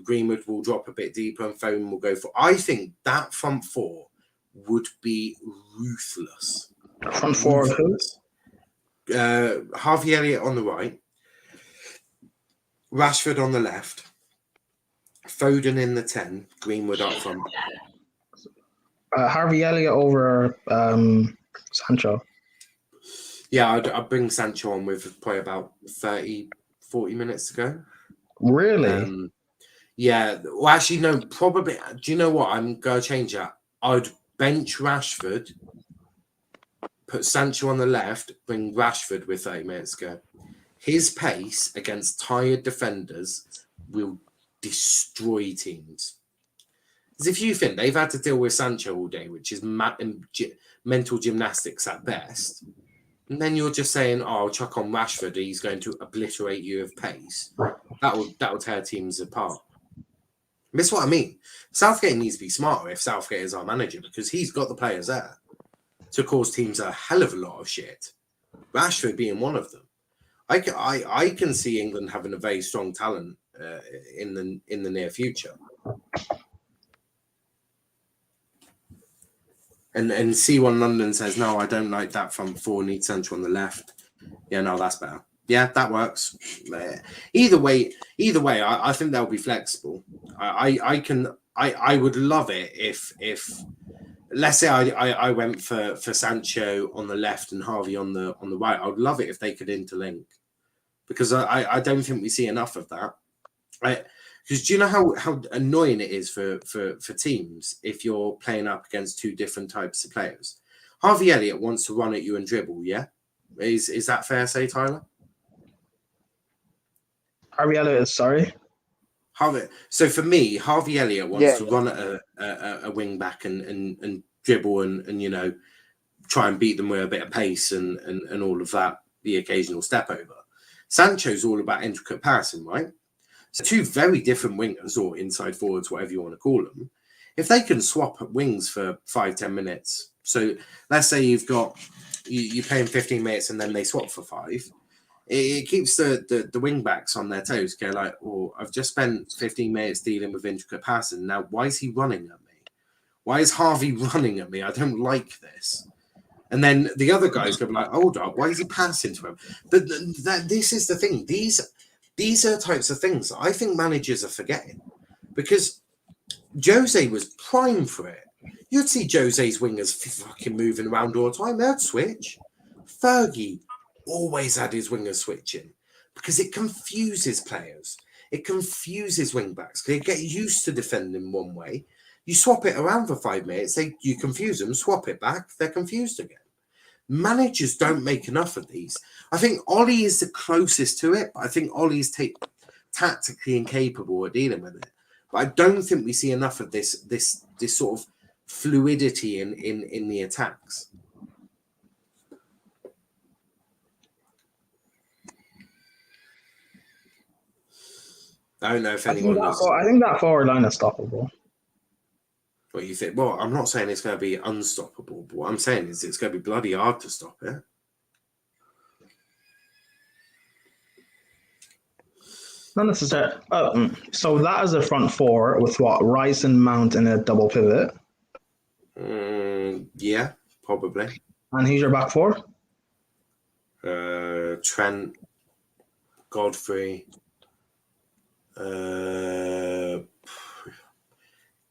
Greenwood will drop a bit deeper and Foden will go for. I think that front four would be ruthless. Front four of who? Harvey Elliott on the right, Rashford on the left, Foden in the 10, Greenwood up front. Harvey Elliott over Sancho. Yeah, I'd bring Sancho on with probably about 30, 40 minutes to go. Really? Yeah. Well, actually, no, probably. Do you know what? I'm going to change that. I'd bench Rashford, put Sancho on the left, bring Rashford with 30 minutes to go. His pace against tired defenders will destroy teams. Because if you think they've had to deal with Sancho all day, which is mental gymnastics at best, and then you're just saying, "Oh, I'll chuck on Rashford, he's going to obliterate you of pace," that will tear teams apart. And that's what I mean. Southgate needs to be smarter if Southgate is our manager, because he's got the players there to cause teams a hell of a lot of shit. Rashford being one of them. I can see England having a very strong talent in the near future. And C1 London says, no, I don't like that front four, need Sancho on the left. Yeah, no, that's better. Yeah, that works. Either way, I think they'll be flexible. I would love it if let's say I went for Sancho on the left and Harvey on the right. I would love it if they could interlink, because I don't think we see enough of that. Because do you know how annoying it is for teams if you're playing up against two different types of players? Harvey Elliott wants to run at you and dribble, yeah? Is that fair to say, Tyler? Harvey Elliott, sorry? So for me, Harvey Elliott wants to run at a wing back and dribble and try and beat them with a bit of pace and all of that, the occasional step over. Sancho's all about intricate passing, right? So two very different wingers, or inside forwards, whatever you want to call them, if they can swap at wings for 5-10 minutes. So let's say you're playing 15 minutes and then they swap for 5. It keeps the wing backs on their toes. Go like, oh, I've just spent 15 minutes dealing with intricate passing. Now, why is he running at me? Why is Harvey running at me? I don't like this. And then the other guys go like, hold up, why is he passing to him? But this is the thing. These are types of things I think managers are forgetting, because Jose was prime for it. You'd see Jose's wingers fucking moving around all the time. They'd switch. Fergie always had his wingers switching because it confuses players. It confuses wing backs. They get used to defending one way. You swap it around for 5 minutes, you confuse them, swap it back, they're confused again. Managers don't make enough of these. I think Ollie is the closest to it, but I think Ollie's tactically incapable of dealing with it. But I don't think we see enough of this sort of fluidity in the attacks. I don't know if anyone knows. I think that forward line is stoppable. What you think? Well, I'm not saying it's going to be unstoppable, but what I'm saying is it's going to be bloody hard to stop it. Not necessarily. So that is a front four with what? Rice and Mount in a double pivot. Yeah, probably. And who's your back four? Trent, Godfrey.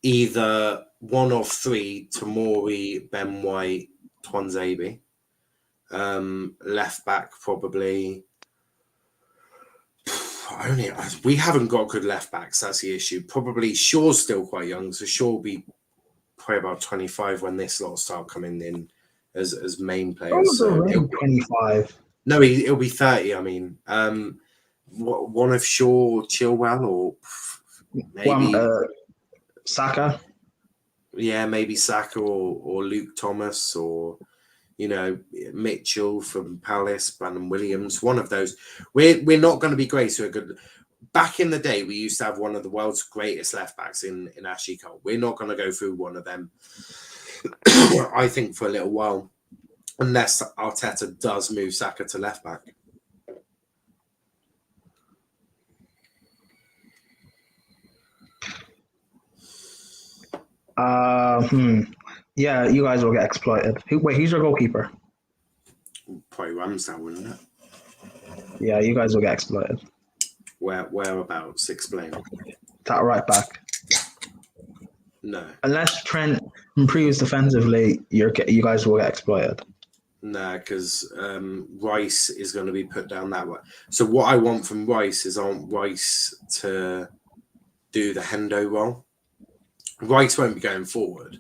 Either one of three, Tomori, Ben White, Twanzebe. Left back, probably. We haven't got good left backs. That's the issue. Probably Shaw's still quite young, so Shaw will be probably about 25 when this lot start coming in as main players. So 25. No, he'll be 30. I mean, one of Shaw, Chilwell, or maybe Saka. Yeah, maybe Saka or Luke Thomas or Mitchell from Palace, Brandon Williams, one of those. We're not going to be great. So good. Back in the day, we used to have one of the world's greatest left backs in Ashley Cole. We're not going to go through one of them, I think, for a little while, unless Arteta does move Saka to left back. Yeah, you guys will get exploited. Who's your goalkeeper? Probably Ramsdale, wouldn't it? Yeah, you guys will get exploited. Whereabouts? Explain. That right back. No. Unless Trent improves defensively, you guys will get exploited. No, because Rice is going to be put down that way. So what I want from Rice is I want Rice to do the Hendo role. Rice won't be going forward.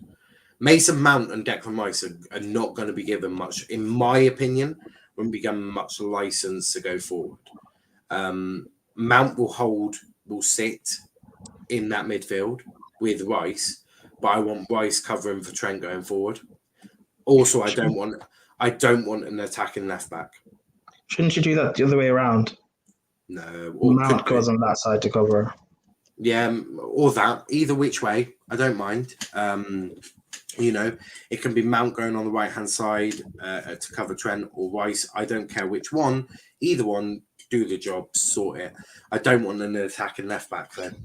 Mason Mount and Declan Rice are not going to be given much, in my opinion, won't be given much license to go forward. Mount will sit in that midfield with Rice, but I want Rice covering for Trent going forward. Also, I don't want an attacking left back. Shouldn't you do that the other way around? No. Mount goes on that side to cover. Yeah, or that. Either which way, I don't mind. It can be Mount going on the right-hand side to cover Trent or Rice. I don't care which one. Either one, do the job, sort it. I don't want an attacking left-back then.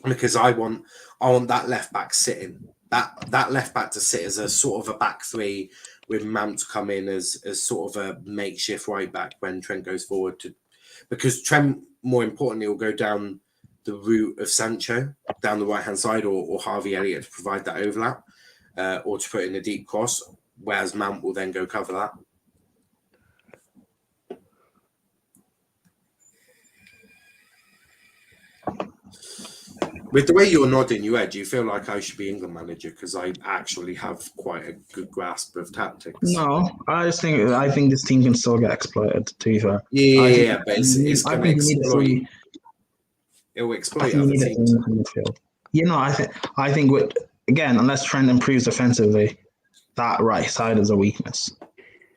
Because I want that left-back sitting. That left-back to sit as a sort of a back three with Mount to come in as sort of a makeshift right-back when Trent goes forward. Because Trent, more importantly, will go down the route of Sancho down the right-hand side or Harvey Elliott to provide that overlap or to put in a deep cross, whereas Mount will then go cover that. With the way you're nodding your head, do you feel like I should be England manager because I actually have quite a good grasp of tactics? No, I think this team can still get exploited, to be fair. Yeah, but it's going to exploit. It will exploit other teams. I think unless Trent improves defensively, that right side is a weakness.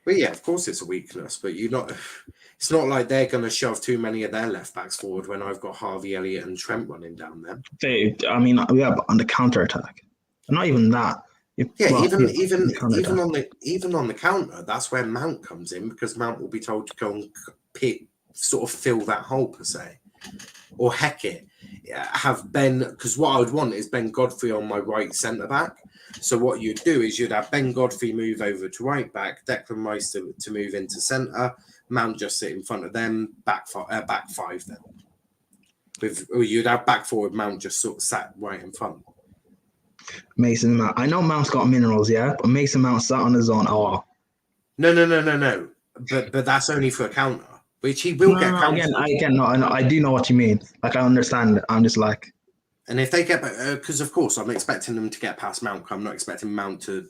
But yeah, of course it's a weakness, but it's not like they're going to shove too many of their left backs forward when I've got Harvey Elliott and Trent running down them. But on the counter attack, not even that. Even on the counter, that's where Mount comes in because Mount will be told to go and sort of fill that hole per se. Or heck it, have Ben, because what I would want is Ben Godfrey on my right centre back. So what you'd do is you'd have Ben Godfrey move over to right back, Declan Rice to move into centre, Mount just sit in front of them, back five then. You'd have back forward, Mount just sort of sat right in front. Mason Mount. I know Mount's got minerals, yeah, but Mason Mount sat on his own. Oh. No. But that's only for a counter. Which he will get counted. Again, no, I do know what you mean. Like, I understand it. I'm just like... And if they get, because of course I'm expecting them to get past Mount. I'm not expecting Mount to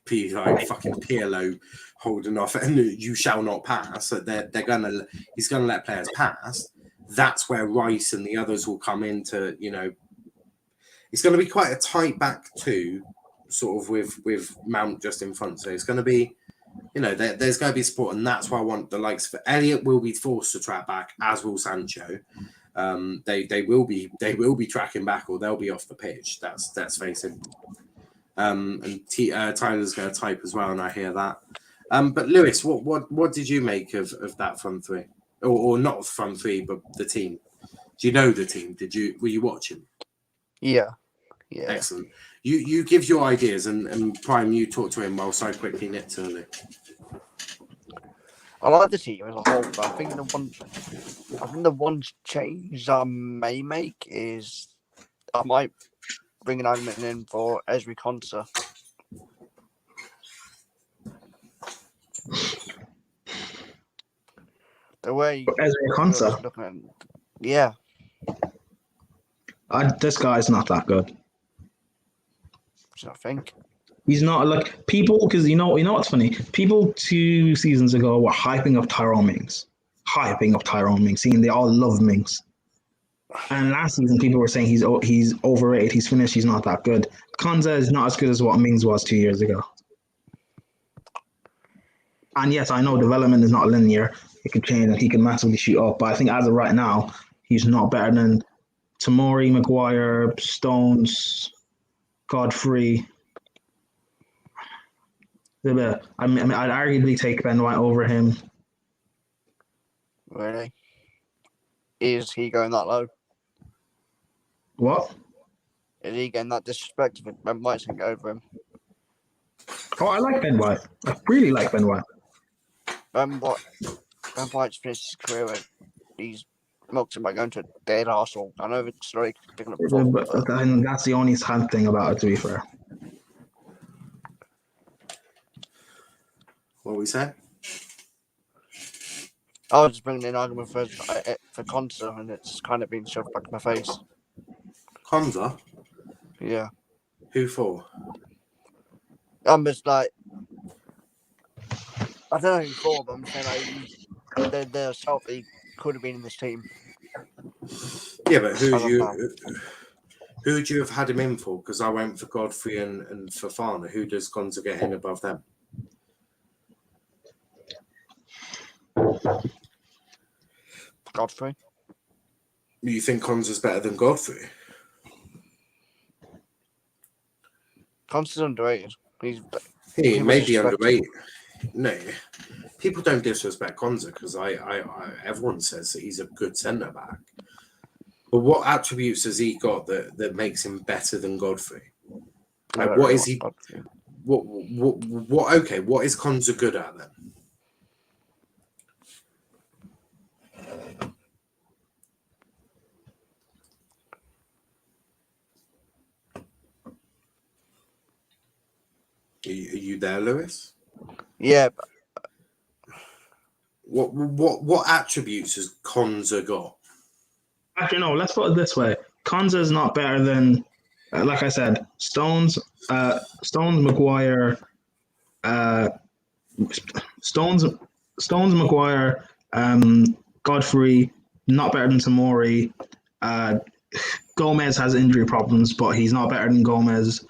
be like fucking PLO holding off, and you shall not pass. So he's gonna let players pass. That's where Rice and the others will come into. It's going to be quite a tight back two, sort of with Mount just in front. So it's going to be, there's going to be support, and that's why I want the likes for Elliott will be forced to track back, as will Sancho. They will be tracking back, or they'll be off the pitch. That's very simple. And Tyler's going to type as well, and I hear that. But Lewis, what did you make of that front three, or not front three, but the team? Do you know the team? Were you watching? Yeah. Excellent. You give your ideas, and Prime, you talk to him whilst I quickly nip to Lee. I like the team as a whole, but I think the one change I may make is I might bring an argument in for Ezri Konsa. The way Ezri Konsa? Yeah. This guy's not that good. I think he's not like people, because you know what's funny? People 2 seasons ago were hyping up Tyrone Mings, saying they all love Mings. And last season, people were saying he's overrated, he's finished, he's not that good. Konsa is not as good as what Mings was 2 years ago. And yes, I know development is not linear; it could change, and he can massively shoot up. But I think as of right now, he's not better than Tomori, Maguire, Stones, Godfrey. I mean, I'd arguably take Ben White over him. Really? Is he going that low? What? Is he getting that disrespect if Ben White's going to go over him? Oh, I like Ben White. I really like Ben White. Ben White's finished his career with he's milked him by going to a dead arsehole. I know it's like picking up football, But that's the only sad thing about it, to be fair. What we say? I was just bringing in an argument for Konsa, and it's kind of been shoved back in my face. Konsa? Yeah. Who for? I'm just like, I don't know who for, but I'm saying like they're self-he could have been in this team. Yeah, but who'd you have had him in for? Because I went for Godfrey and Fofana. Who does Konsa get in above them? Godfrey. You think Konsa's better than Godfrey? Konsa's underrated. He may be underrated. No, people don't disrespect Konsa because everyone says that he's a good centre back. But what attributes has he got that makes him better than Godfrey? Like, what is he? What? Okay, what is Konsa good at then? Are you there, Lewis? Yeah. But what attributes has Konsa got? Actually, no. Let's put it this way: Konsa is not better than, like I said, Stones, Maguire, Maguire, Godfrey. Not better than Tomori. Gomez has injury problems, but he's not better than Gomez.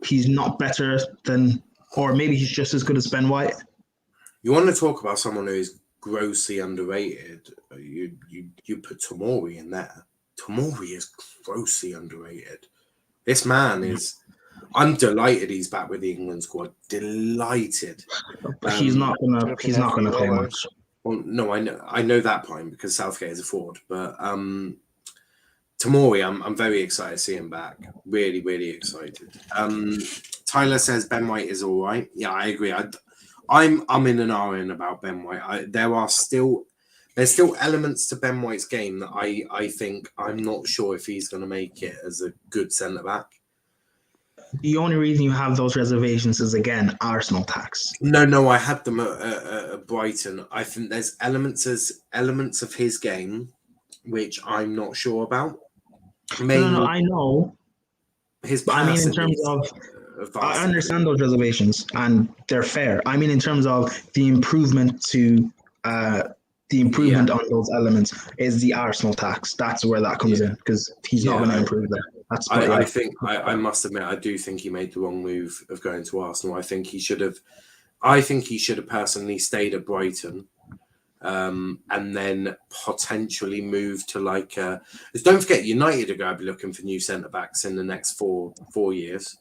He's not better than, or maybe he's just as good as Ben White. You want to talk about someone who is grossly underrated? You put Tomori in there. Tomori is grossly underrated. This man is. I'm delighted he's back with the England squad. Delighted. But he's not gonna play much. Well, no, I know that point because Southgate is a fraud. But Tomori, I'm very excited to see him back. Really, really excited. Tyler says Ben White is all right. Yeah, I agree. I'm in an R-in about Ben White. There's still elements to Ben White's game that I think I'm not sure if he's going to make it as a good centre back. The only reason you have those reservations is, again, Arsenal tax. No, I had them at Brighton. I think there's elements of his game which I'm not sure about. mainly I know. his But I mean, in passing terms is of, I vastly understand improved. those reservations and they're fair. I mean, in terms of the improvement to, the Yeah, improvement on those elements is the Arsenal tax. That's where that comes yeah, in because he's not yeah. going to improve that. That's, but I yeah. think I must admit I do think he made the wrong move of going to Arsenal. I think he should have personally stayed at Brighton, and then potentially moved to like. 'Cause don't forget, United are going to be looking for new centre backs in the next four years.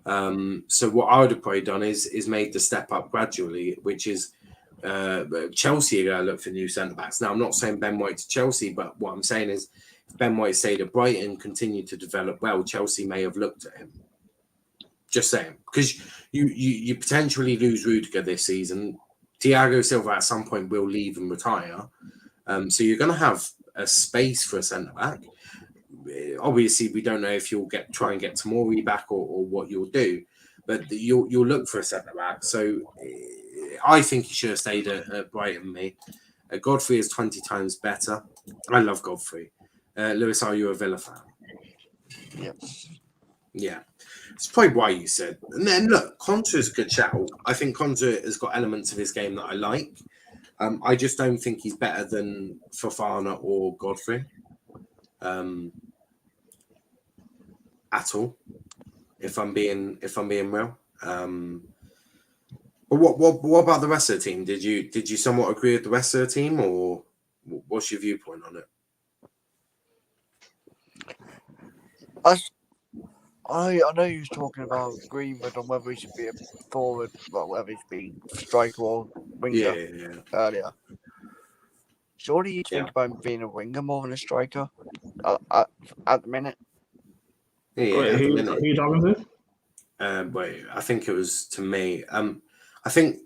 So what I would have probably done is made the step up gradually, which is Chelsea are going to look for new centre backs. Now I'm not saying Ben White to Chelsea, but what I'm saying is if Ben White stayed at Brighton, continued to develop well, Chelsea may have looked at him. Just saying, because you potentially lose Rudiger this season. Thiago Silva at some point will leave and retire, so you're going to have a space for a centre back. Obviously, we don't know if you'll try and get Tomori back or what you'll do, but you'll look for a centre back. So I think he should have stayed at Brighton. Me, Godfrey is 20 times better. I love Godfrey. Lewis, are you a Villa fan? Yes. Yeah. It's probably why you said. And then look, Konsa is a good shout. I think Konsa has got elements of his game that I like. I just don't think he's better than Fofana or Godfrey. At all. If I'm being real. But what about the rest of the team? Did you somewhat agree with the rest of the team, or what's your viewpoint on it? I know you was talking about Greenwood on whether he should be a forward, well, whether he should be striker or winger earlier. Surely you'd think about him being a winger more than a striker at the minute. Yeah, Wait, at the who minute. are you talking to? Wait, I think it was to me. I think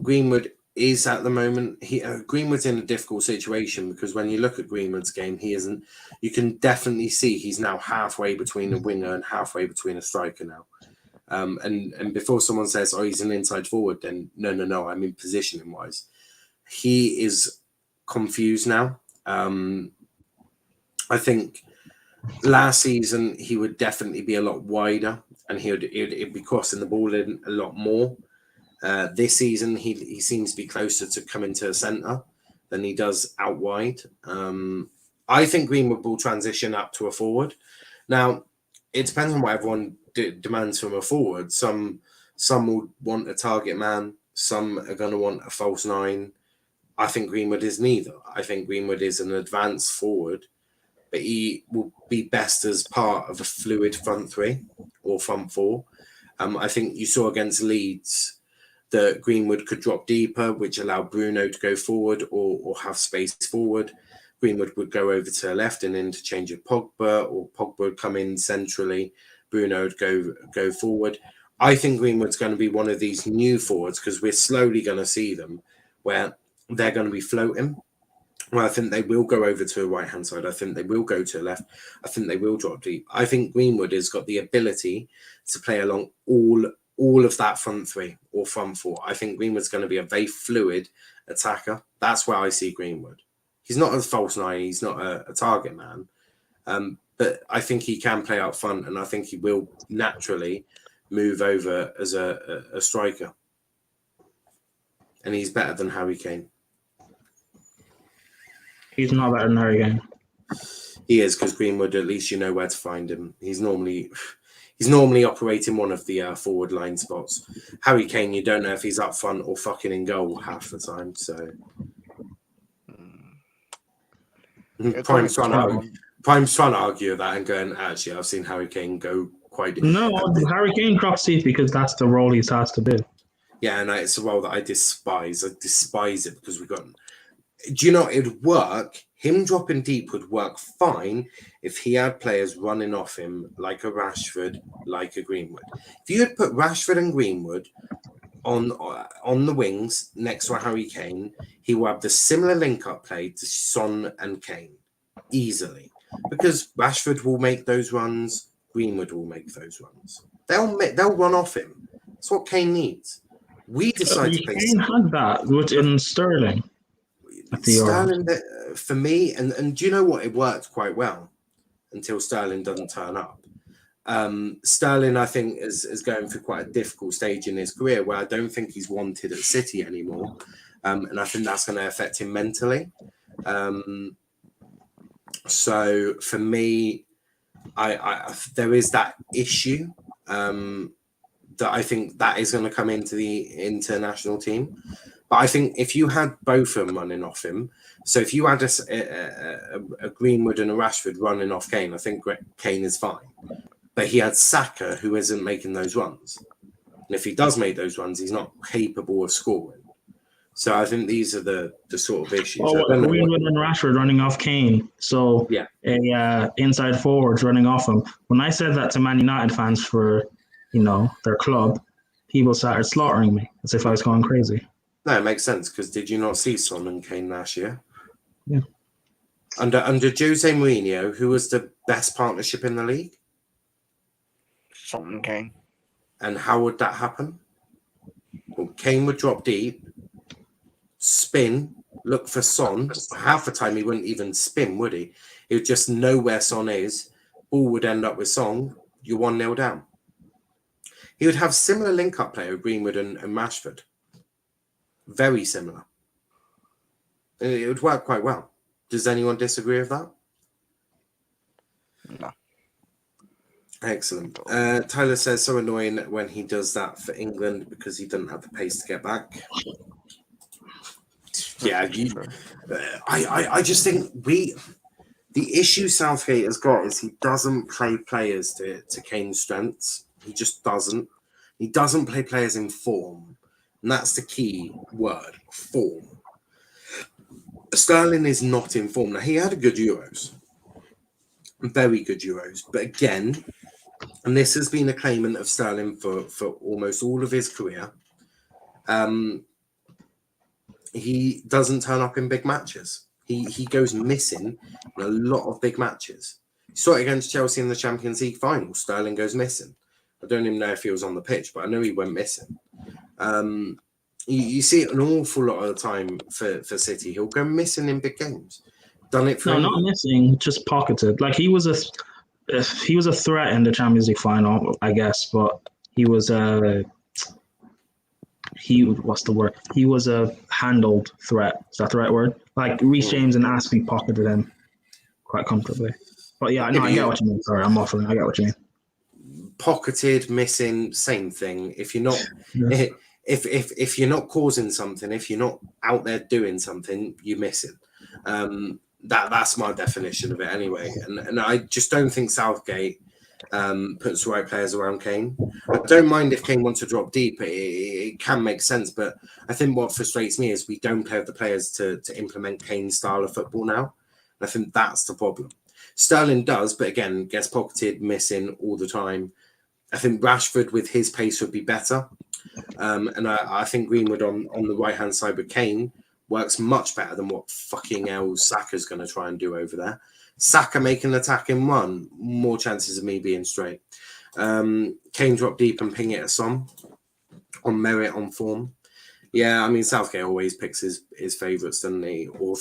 Greenwood is at the moment. Greenwood's in a difficult situation because when you look at Greenwood's game, he isn't. You can definitely see he's now halfway between a winger and halfway between a striker now. And before someone says, "Oh, he's an inside forward," then no. I mean positioning wise, he is confused now. I think last season he would definitely be a lot wider and he'd be crossing the ball in a lot more. This season he seems to be closer to coming to a centre than he does out wide. I think Greenwood will transition up to a forward. Now it depends on what everyone demands from a forward. Some will want a target man. Some are going to want a false nine. I think Greenwood is neither. I think Greenwood is an advanced forward, but he will be best as part of a fluid front three or front four. I think you saw against Leeds that Greenwood could drop deeper, which allowed Bruno to go forward or have space forward. Greenwood would go over to the left and interchange with Pogba, or Pogba would come in centrally. Bruno would go forward. I think Greenwood's going to be one of these new forwards because we're slowly going to see them where they're going to be floating. Well, I think they will go over to the right-hand side. I think they will go to the left. I think they will drop deep. I think Greenwood has got the ability to play along all of that front three or front four. I think Greenwood's going to be a very fluid attacker. That's where I see Greenwood. He's not a false nine. He's not a target man. But I think he can play out front, and I think he will naturally move over as a striker. And he's better than Harry Kane. He's not better than Harry Kane. He is, because Greenwood, at least you know where to find him. He's normally operating one of the forward line spots. Harry Kane, you don't know if he's up front or fucking in goal half the time. So Prime's trying to argue that and going, actually, I've seen Harry Kane go quite. No, Harry Kane drops deep because that's the role he's asked to do. Yeah, and it's a role that I despise. I despise it because we got. Do you know it would work? Him dropping deep would work fine if he had players running off him like a Rashford, like a Greenwood. If you had put Rashford and Greenwood on the wings next to a Harry Kane, he will have the similar link-up play to Son and Kane easily, because Rashford will make those runs, Greenwood will make those runs. They'll run off him. That's what Kane needs. We decided to play. Kane had that in Sterling. Sterling, for me, and do you know what? It worked quite well. until Sterling doesn't turn up. Sterling, I think, is going through quite a difficult stage in his career where I don't think he's wanted at City anymore. And I think that's going to affect him mentally. So for me, I there is that issue that I think that is going to come into the international team. But I think if you had both of them running off him, so if you had a Greenwood and a Rashford running off Kane, I think Kane is fine. But he had Saka, who isn't making those runs. And if he does make those runs, he's not capable of scoring. So I think these are the sort of issues. Greenwood and Rashford running off Kane. So yeah, inside forwards running off him. When I said that to Man United fans for, their club, people started slaughtering me as if I was going crazy. No, it makes sense because did you not see Son and Kane last year? Yeah. Under Jose Mourinho, who was the best partnership in the league? Son and Kane. And how would that happen? Well, Kane would drop deep, spin, look for Son. Half the time he wouldn't even spin, would he? He would just know where Son is. Ball would end up with Son. You're 1-0 down. He would have similar link-up play with Greenwood and Rashford. Very similar. It would work quite well. Does anyone disagree with that? No. Excellent. Tyler says, so annoying when he does that for England because he doesn't have the pace to get back. Yeah, I just think the issue Southgate has got is he doesn't play players to Kane's strengths. He just doesn't. He doesn't play players in form. And that's the key word, form. Sterling is not in form. Now, he had a good Euros. Very good Euros. But again, and this has been a claimant of Sterling for almost all of his career, he doesn't turn up in big matches. He goes missing in a lot of big matches. You saw it against Chelsea in the Champions League final. Sterling goes missing. I don't even know if he was on the pitch, but I know he went missing. You see it an awful lot of the time for City. He'll go missing in big games. Done it for no, not missing, just pocketed. Like he was a threat in the Champions League final, I guess, but he was what's the word? He was a handled threat. Is that the right word? Like Reece James and Aspie pocketed him quite comfortably. But yeah, no, I get what you mean. Sorry, I'm waffling. I get what you mean. Pocketed, missing, same thing. If you're not, if you're not causing something, if you're not out there doing something, you're missing. That's my definition of it anyway. And I just don't think Southgate puts the right players around Kane. I don't mind if Kane wants to drop deep. It can make sense, but I think what frustrates me is we don't have the players to implement Kane's style of football now. And I think that's the problem. Sterling does, but again, gets pocketed, missing all the time. I think Rashford with his pace would be better. And I think Greenwood on the right-hand side with Kane works much better than what fucking Saka's going to try and do over there. Saka making an attacking run, more chances of me being straight. Kane drop deep and ping it at Son on merit, on form. Yeah, I mean, Southgate always picks his favourites, doesn't he? Or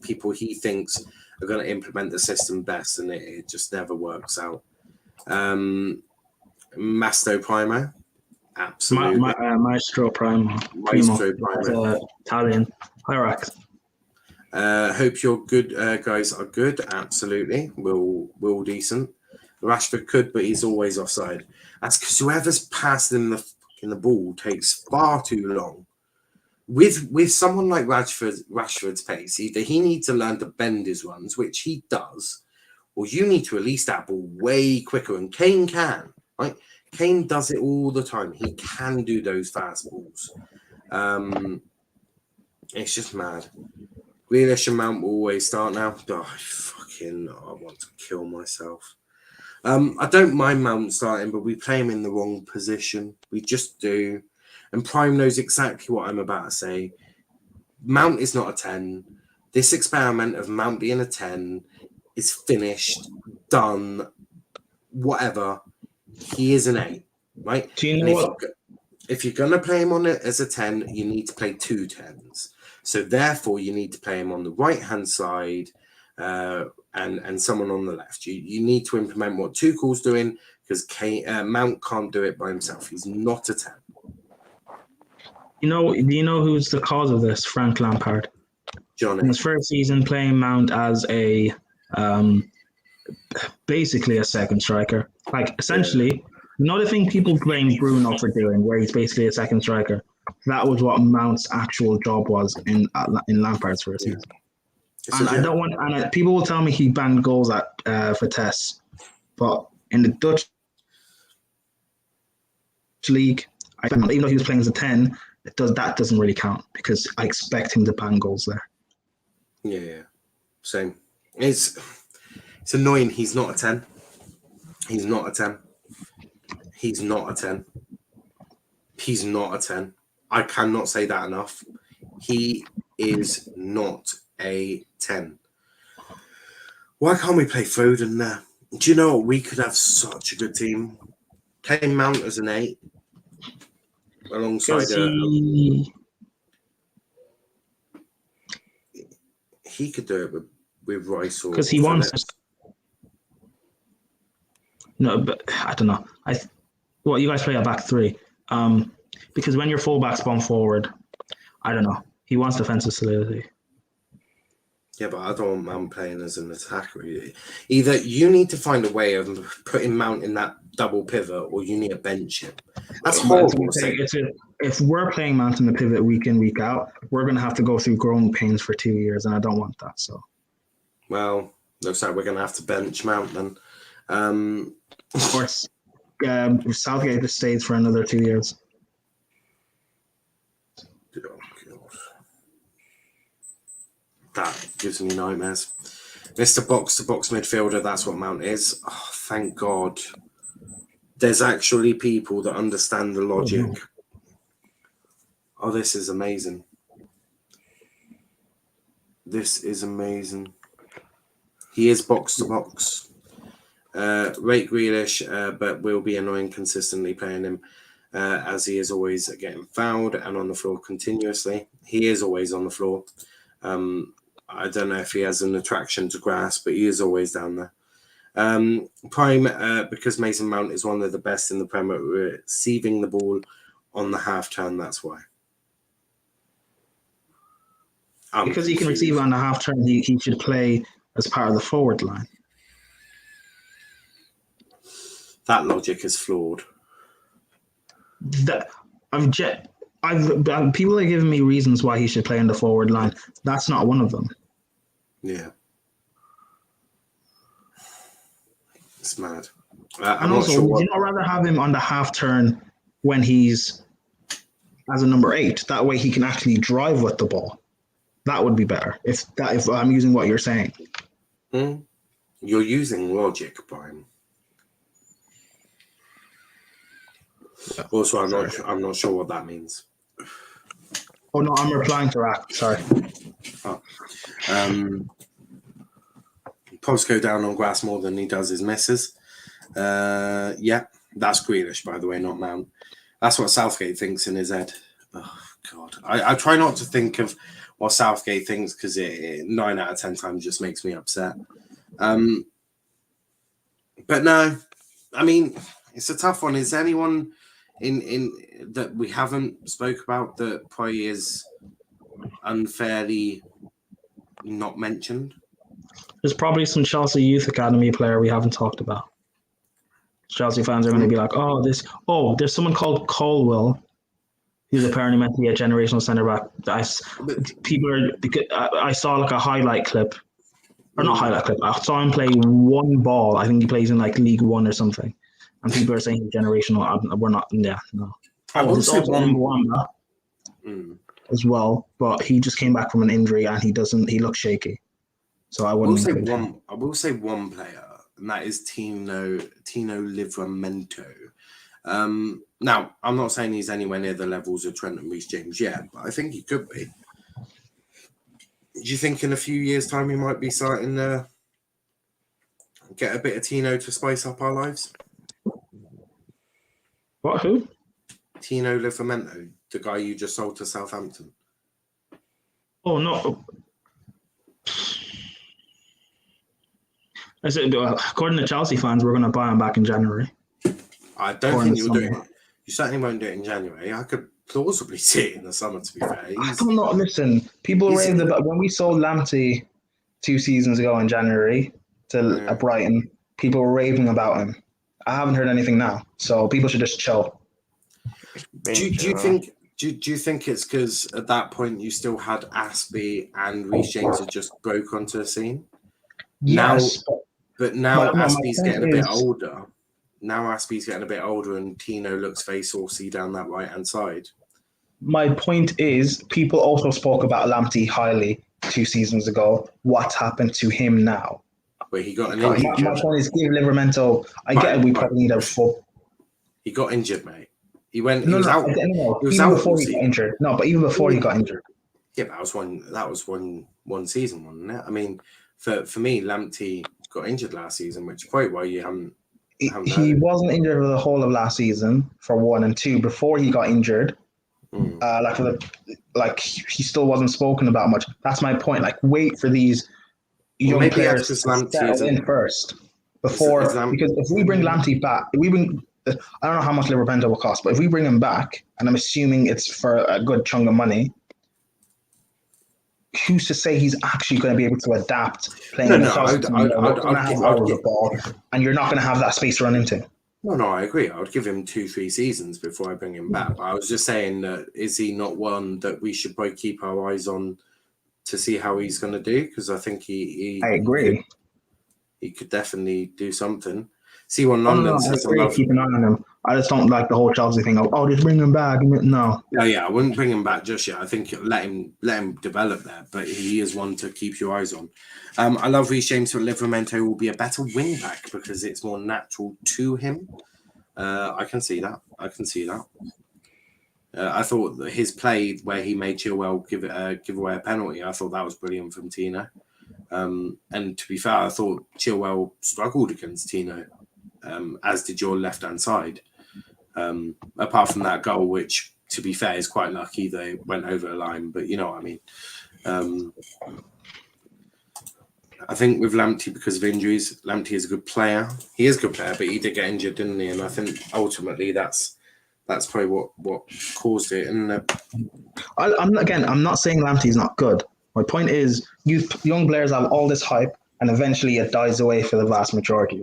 people he thinks are going to implement the system best, and it just never works out. Masto Primo, absolutely. Maestro Primo. Italian. Hyrax. Hope your good guys are good. Absolutely. Will decent. Rashford could, but he's always offside. That's because whoever's passing the ball takes far too long. With someone like Rashford's pace, either he needs to learn to bend his runs, which he does, or you need to release that ball way quicker. And Kane can, right? Kane does it all the time. He can do those fast balls. It's just mad. Grealish and Mount will always start now. I want to kill myself. I don't mind Mount starting, but we play him in the wrong position. We just do. And Prime knows exactly what I'm about to say. Mount is not a 10. This experiment of Mount being a 10 is finished, done, whatever. He is an 8, right? Do you know what? If you're going to play him on it as a 10, you need to play 2 10s. So therefore, you need to play him on the right-hand side and someone on the left. You need to implement what Tuchel's doing, because Mount can't do it by himself. He's not a 10. Do you know who's the cause of this? Frank Lampard. Johnny. In his first season, playing Mount as a basically a second striker. Like, essentially, the thing people blame Bruno for doing, where he's basically a second striker, that was what Mount's actual job was in Lampard's first season. And I don't want. And people will tell me he banged goals at Vitesse, but in the Dutch league, even though he was playing as a 10, that doesn't really count, because I expect him to bang goals there. Yeah, same. It's annoying. He's not a 10. He's not a 10. He's not a 10. He's not a 10. I cannot say that enough. He is not a 10. Why can't we play Foden there? Do you know what? We could have such a good team. Play Mount as an 8 alongside he could do it with Rice, or because he wants. No, but I don't know. You guys play a back 3. Because when your fullbacks spawn forward, I don't know. He wants defensive solidity. Yeah, but I don't want Mount playing as an attacker. Either you need to find a way of putting Mount in that double pivot, or you need to bench him. That's horrible. If we're playing Mount in the pivot week in, week out, we're going to have to go through growing pains for 2 years, and I don't want that. So, well, looks like we're going to have to bench Mount then. Of course, Southgate just stays for another 2 years. That gives me nightmares. Mr. Box-to-box midfielder, that's what Mount is. Oh, thank God. There's actually people that understand the logic. Oh, this is amazing. This is amazing. He is box-to-box. Rate Grealish, but will be annoying consistently playing him, as he is always getting fouled and on the floor continuously. He is always on the floor. I don't know if he has an attraction to grass, but he is always down there. Prime, because Mason Mount is one of the best in the Premier, receiving the ball on the half turn. That's why. Because he can receive on the half turn, he should play as part of the forward line. That logic is flawed. People are giving me reasons why he should play in the forward line. That's not one of them. Yeah. It's mad. And also, would you not rather have him on the half turn when he's as a number 8? That way he can actually drive with the ball. That would be better if I'm using what you're saying. You're using logic, Brian. Also, I'm not sure what that means. Oh no, I'm replying to Rack. Sorry. Posts go down on grass more than he does his misses. Yeah, that's Grealish, by the way, not Mount. That's what Southgate thinks in his head. Oh God, I try not to think of what Southgate thinks, because it 9 out of 10 times just makes me upset. But no, I mean, it's a tough one. Is anyone in that we haven't spoke about that probably is unfairly not mentioned? There's probably some Chelsea Youth Academy player we haven't talked about. Chelsea fans are going to be like, there's someone called Colwell, who's apparently meant to be a generational centre back. I saw like a highlight clip, or not highlight clip. I saw him play one ball. I think he plays in like League One or something. And people are saying he's generational. We're not. Yeah, no. There's also Mwamba as well, but he just came back from an injury and he looks shaky. So I will say one player, and that is Tino Livramento. Now, I'm not saying he's anywhere near the levels of Trent and Reece-James yet, but I think he could be. Do you think in a few years' time he might be starting to get a bit of Tino to spice up our lives? What? Who? Tino Livramento, the guy you just sold to Southampton. Oh, no. According to Chelsea fans, we're going to buy him back in January. I don't think you'll do it. You certainly won't do it in January. I could plausibly see it in the summer, to be fair. I don't know. Listen, people raved about when we sold Lamptey 2 seasons ago in January to Brighton. People were raving about him. I haven't heard anything now, so people should just chill. Do you think? Do you think it's because at that point you still had Aspie and Reece James had just broke onto the scene? Yes, but now Aspie's getting a bit older. Now Aspie's getting a bit older, and Tino looks very saucy down that right-hand side. My point is, people also spoke about Lamptey highly 2 seasons ago. What's happened to him now? Where he got an injury. My point is, give Livramento. I get it. We probably need a full. He got injured, mate. He went. He was out. He was even out before he got injured. No, but even before he got injured. Yeah, but that was one season, wasn't it? I mean, for me, Lamptey got injured last season, which is probably why you haven't. He wasn't injured for the whole of last season for 1 and 2. Before he got injured, he still wasn't spoken about much. That's my point. Like, wait for these young players to settle in first before, because if we bring Lamptey back, I don't know how much Livramento will cost, but if we bring him back, and I'm assuming it's for a good chunk of money, who's to say he's actually going to be able to adapt playing in the ball, and you're not going to have that space to run into? No, I agree. I would give him 2-3 seasons before I bring him back. But I was just saying that is he not one that we should probably keep our eyes on to see how he's going to do? Because I think I agree. He could definitely do something. See what London says. Keep an eye on him. I just don't like the whole Chelsea thing of, just bring him back. No. Yeah, I wouldn't bring him back just yet. I think let him develop there, but he is one to keep your eyes on. I love Reece James, but Livramento will be a better wing back because it's more natural to him. I can see that. I thought that his play where he made Chilwell give away a penalty, I thought that was brilliant from Tino. And to be fair, I thought Chilwell struggled against Tino. As did your left-hand side. Apart from that goal, which, to be fair, is quite lucky they went over the line, but you know what I mean. I think with Lamptey, because of injuries, Lamptey is a good player. He is a good player, but he did get injured, didn't he? And I think ultimately that's probably what caused it. And I'm not saying Lamptey's not good. My point is, young players have all this hype, and eventually it dies away for the vast majority.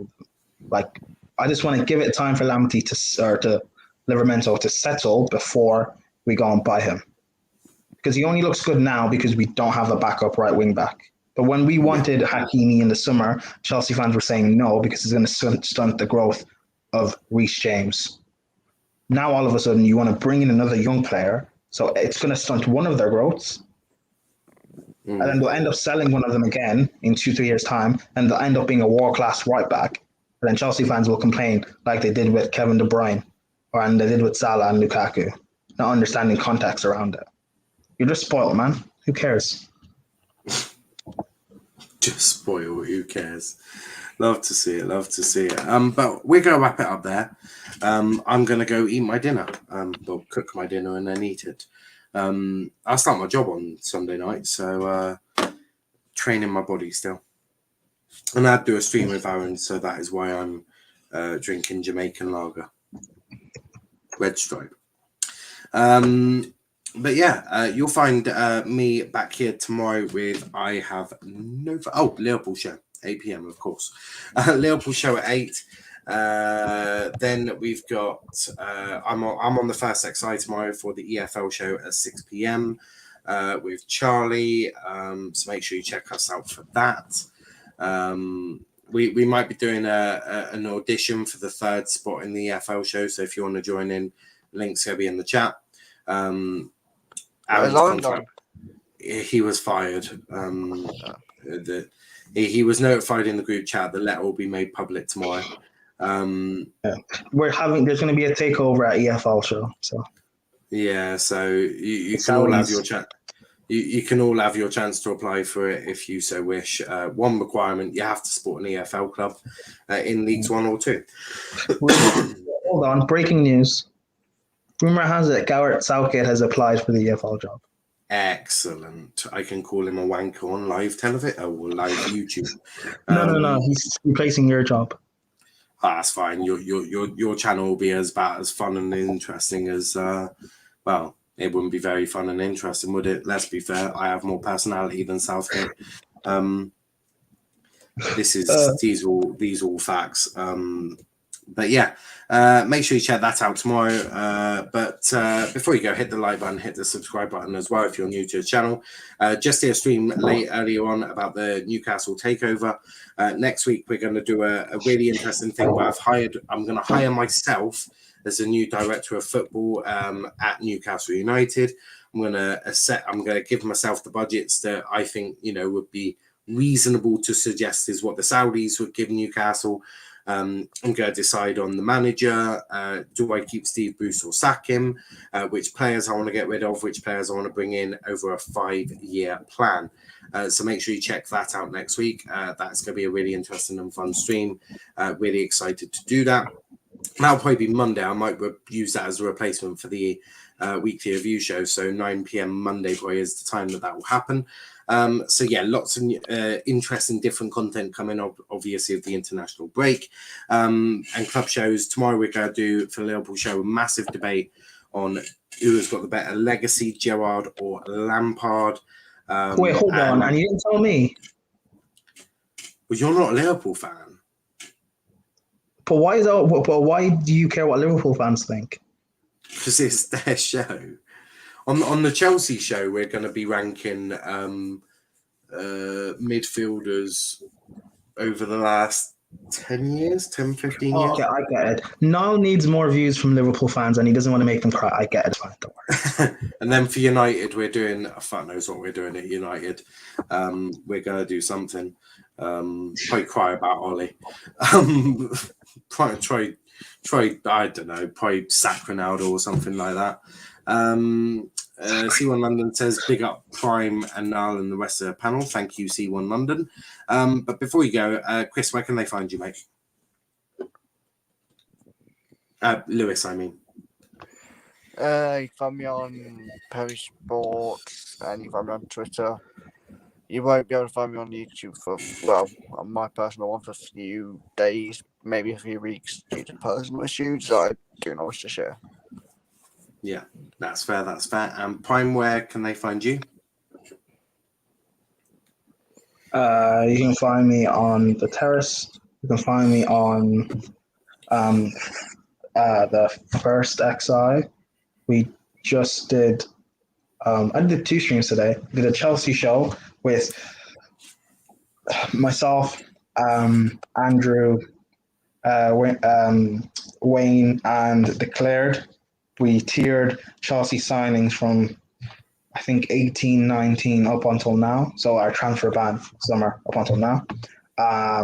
Like, I just want to give it time for Lamptey to Livramento to settle before we go and buy him. Because he only looks good now because we don't have a backup right wing back. But when we wanted Hakimi in the summer, Chelsea fans were saying no because it's going to stunt the growth of Reece James. Now all of a sudden you want to bring in another young player, so it's going to stunt one of their growths. And then they'll end up selling one of them again in 2-3 years' time, and they'll end up being a world-class right back. And then Chelsea fans will complain like they did with Kevin De Bruyne, and they did with Salah and Lukaku, not understanding context around it. You're just spoiled, man. Who cares? Just spoiled. Who cares? Love to see it. But we're going to wrap it up there. I'm going to go eat my dinner. Cook my dinner and then eat it. I'll start my job on Sunday night, so training my body still. And I'd do a stream with Aaron, so that is why I'm drinking Jamaican lager. Red Stripe. But yeah, you'll find me back here tomorrow with Liverpool show, 8 p.m, of course. Liverpool show at 8. Then we've got I'm on the First XI tomorrow for the EFL show at 6 p.m. With Charlie. So make sure you check us out for that. We might be doing an audition for the third spot in the EFL show. So if you want to join in, links will be in the chat. Aaron's contract, he was fired. He was notified in the group chat. The letter will be made public tomorrow. There's going to be a takeover at EFL show. So so you can all have your chat. You can all have your chance to apply for it if you so wish. One requirement: you have to support an EFL club in Leagues 1 or 2. Hold on, breaking news. Rumor has it Gareth Southgate has applied for the EFL job. Excellent. I can call him a wanker on live television or live YouTube. No. He's replacing your job. That's fine. Your channel will be about as fun and interesting as well. It wouldn't be very fun and interesting, would it? Let's be fair. I have more personality than Southgate. These all facts. But yeah, make sure you check that out tomorrow. But before you go, hit the like button, hit the subscribe button as well if you're new to the channel. Just did a stream earlier on about the Newcastle takeover. Next week we're going to do a really interesting thing where I'm going to hire myself as a new director of football at Newcastle United. I'm going to give myself the budgets that I think would be reasonable to suggest is what the Saudis would give Newcastle. I'm going to decide on the manager. Do I keep Steve Bruce or sack him? Which players I want to get rid of, which players I want to bring in over a 5-year plan. So make sure you check that out next week. That's going to be a really interesting and fun stream. Really excited to do that. That'll probably be Monday. I might use that as a replacement for the weekly review show. So 9 p.m. Monday probably is the time that will happen. So yeah, lots of interesting different content coming up, obviously, of the international break and club shows. Tomorrow we're going to do, for the Liverpool show, a massive debate on who has got the better legacy, Gerrard or Lampard. Wait, hold on. And you didn't tell me. Well, you're not a Liverpool fan. But why is that? But why do you care what Liverpool fans think? Because it's their show. On the Chelsea show, we're going to be ranking midfielders over the last 10 years, 10, 15 years. Okay, I get it. Niall needs more views from Liverpool fans and he doesn't want to make them cry. I get it. Fine, don't worry. And then for United, we're doing, fuck knows what we're doing at United. We're going to do something. Probably cry about Ollie. Try, I don't know, probably sack Ronaldo or something like that. C1 London says, big up Prime and Niall and the rest of the panel. Thank you, C1 London. But before you go, Chris, where can they find you, mate? Lewis, I mean. You can find me on Perry Sports and you can find me on Twitter. You won't be able to find me on YouTube for, well, on my personal one for a few days, maybe a few weeks, due to personal issues that I do not wish to share. Yeah, that's fair. That's fair. And Prime, where can they find you? You can find me on the Terrace. You can find me on the First XI. We just did. I did 2 streams today. I did a Chelsea show with myself, Andrew, Wayne, and Declared. We tiered Chelsea signings from, I think, 18, 19 up until now. So our transfer ban summer up until now. I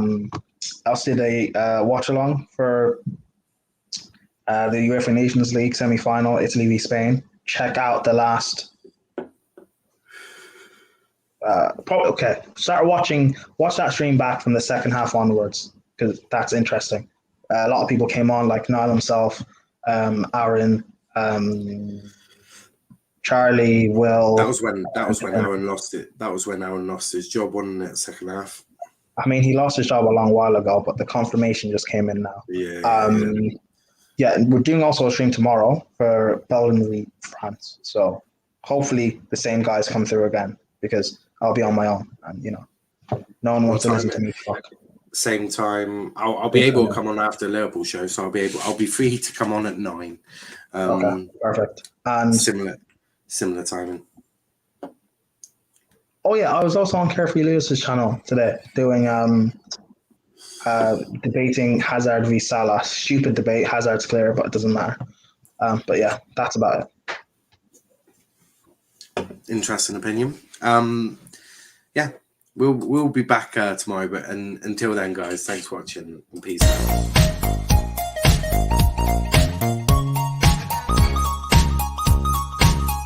also did a watch-along for the UEFA Nations League semi-final, Italy v Spain. Check out the last... watch that stream back from the second half onwards, because that's interesting. A lot of people came on, like Niall himself, Aaron, Charlie, Will. That was when Aaron lost it. That was when Aaron lost his job, wasn't it? Second half. I mean, he lost his job a long while ago, but the confirmation just came in now. Yeah, we're doing also a stream tomorrow for Belgium v France. So hopefully the same guys come through again, because I'll be on my own, and no one wants to listen to me talk. Same time, I'll be able to come on after the Liverpool show, so I'll be free to come on at 9. Okay, perfect. And similar timing. Oh yeah, I was also on Carefree Lewis's channel today doing debating Hazard v Salah. Stupid debate. Hazard's clear, but it doesn't matter. But yeah, that's about it. Interesting opinion. Yeah. We'll be back tomorrow, but until then, guys, thanks for watching and peace out.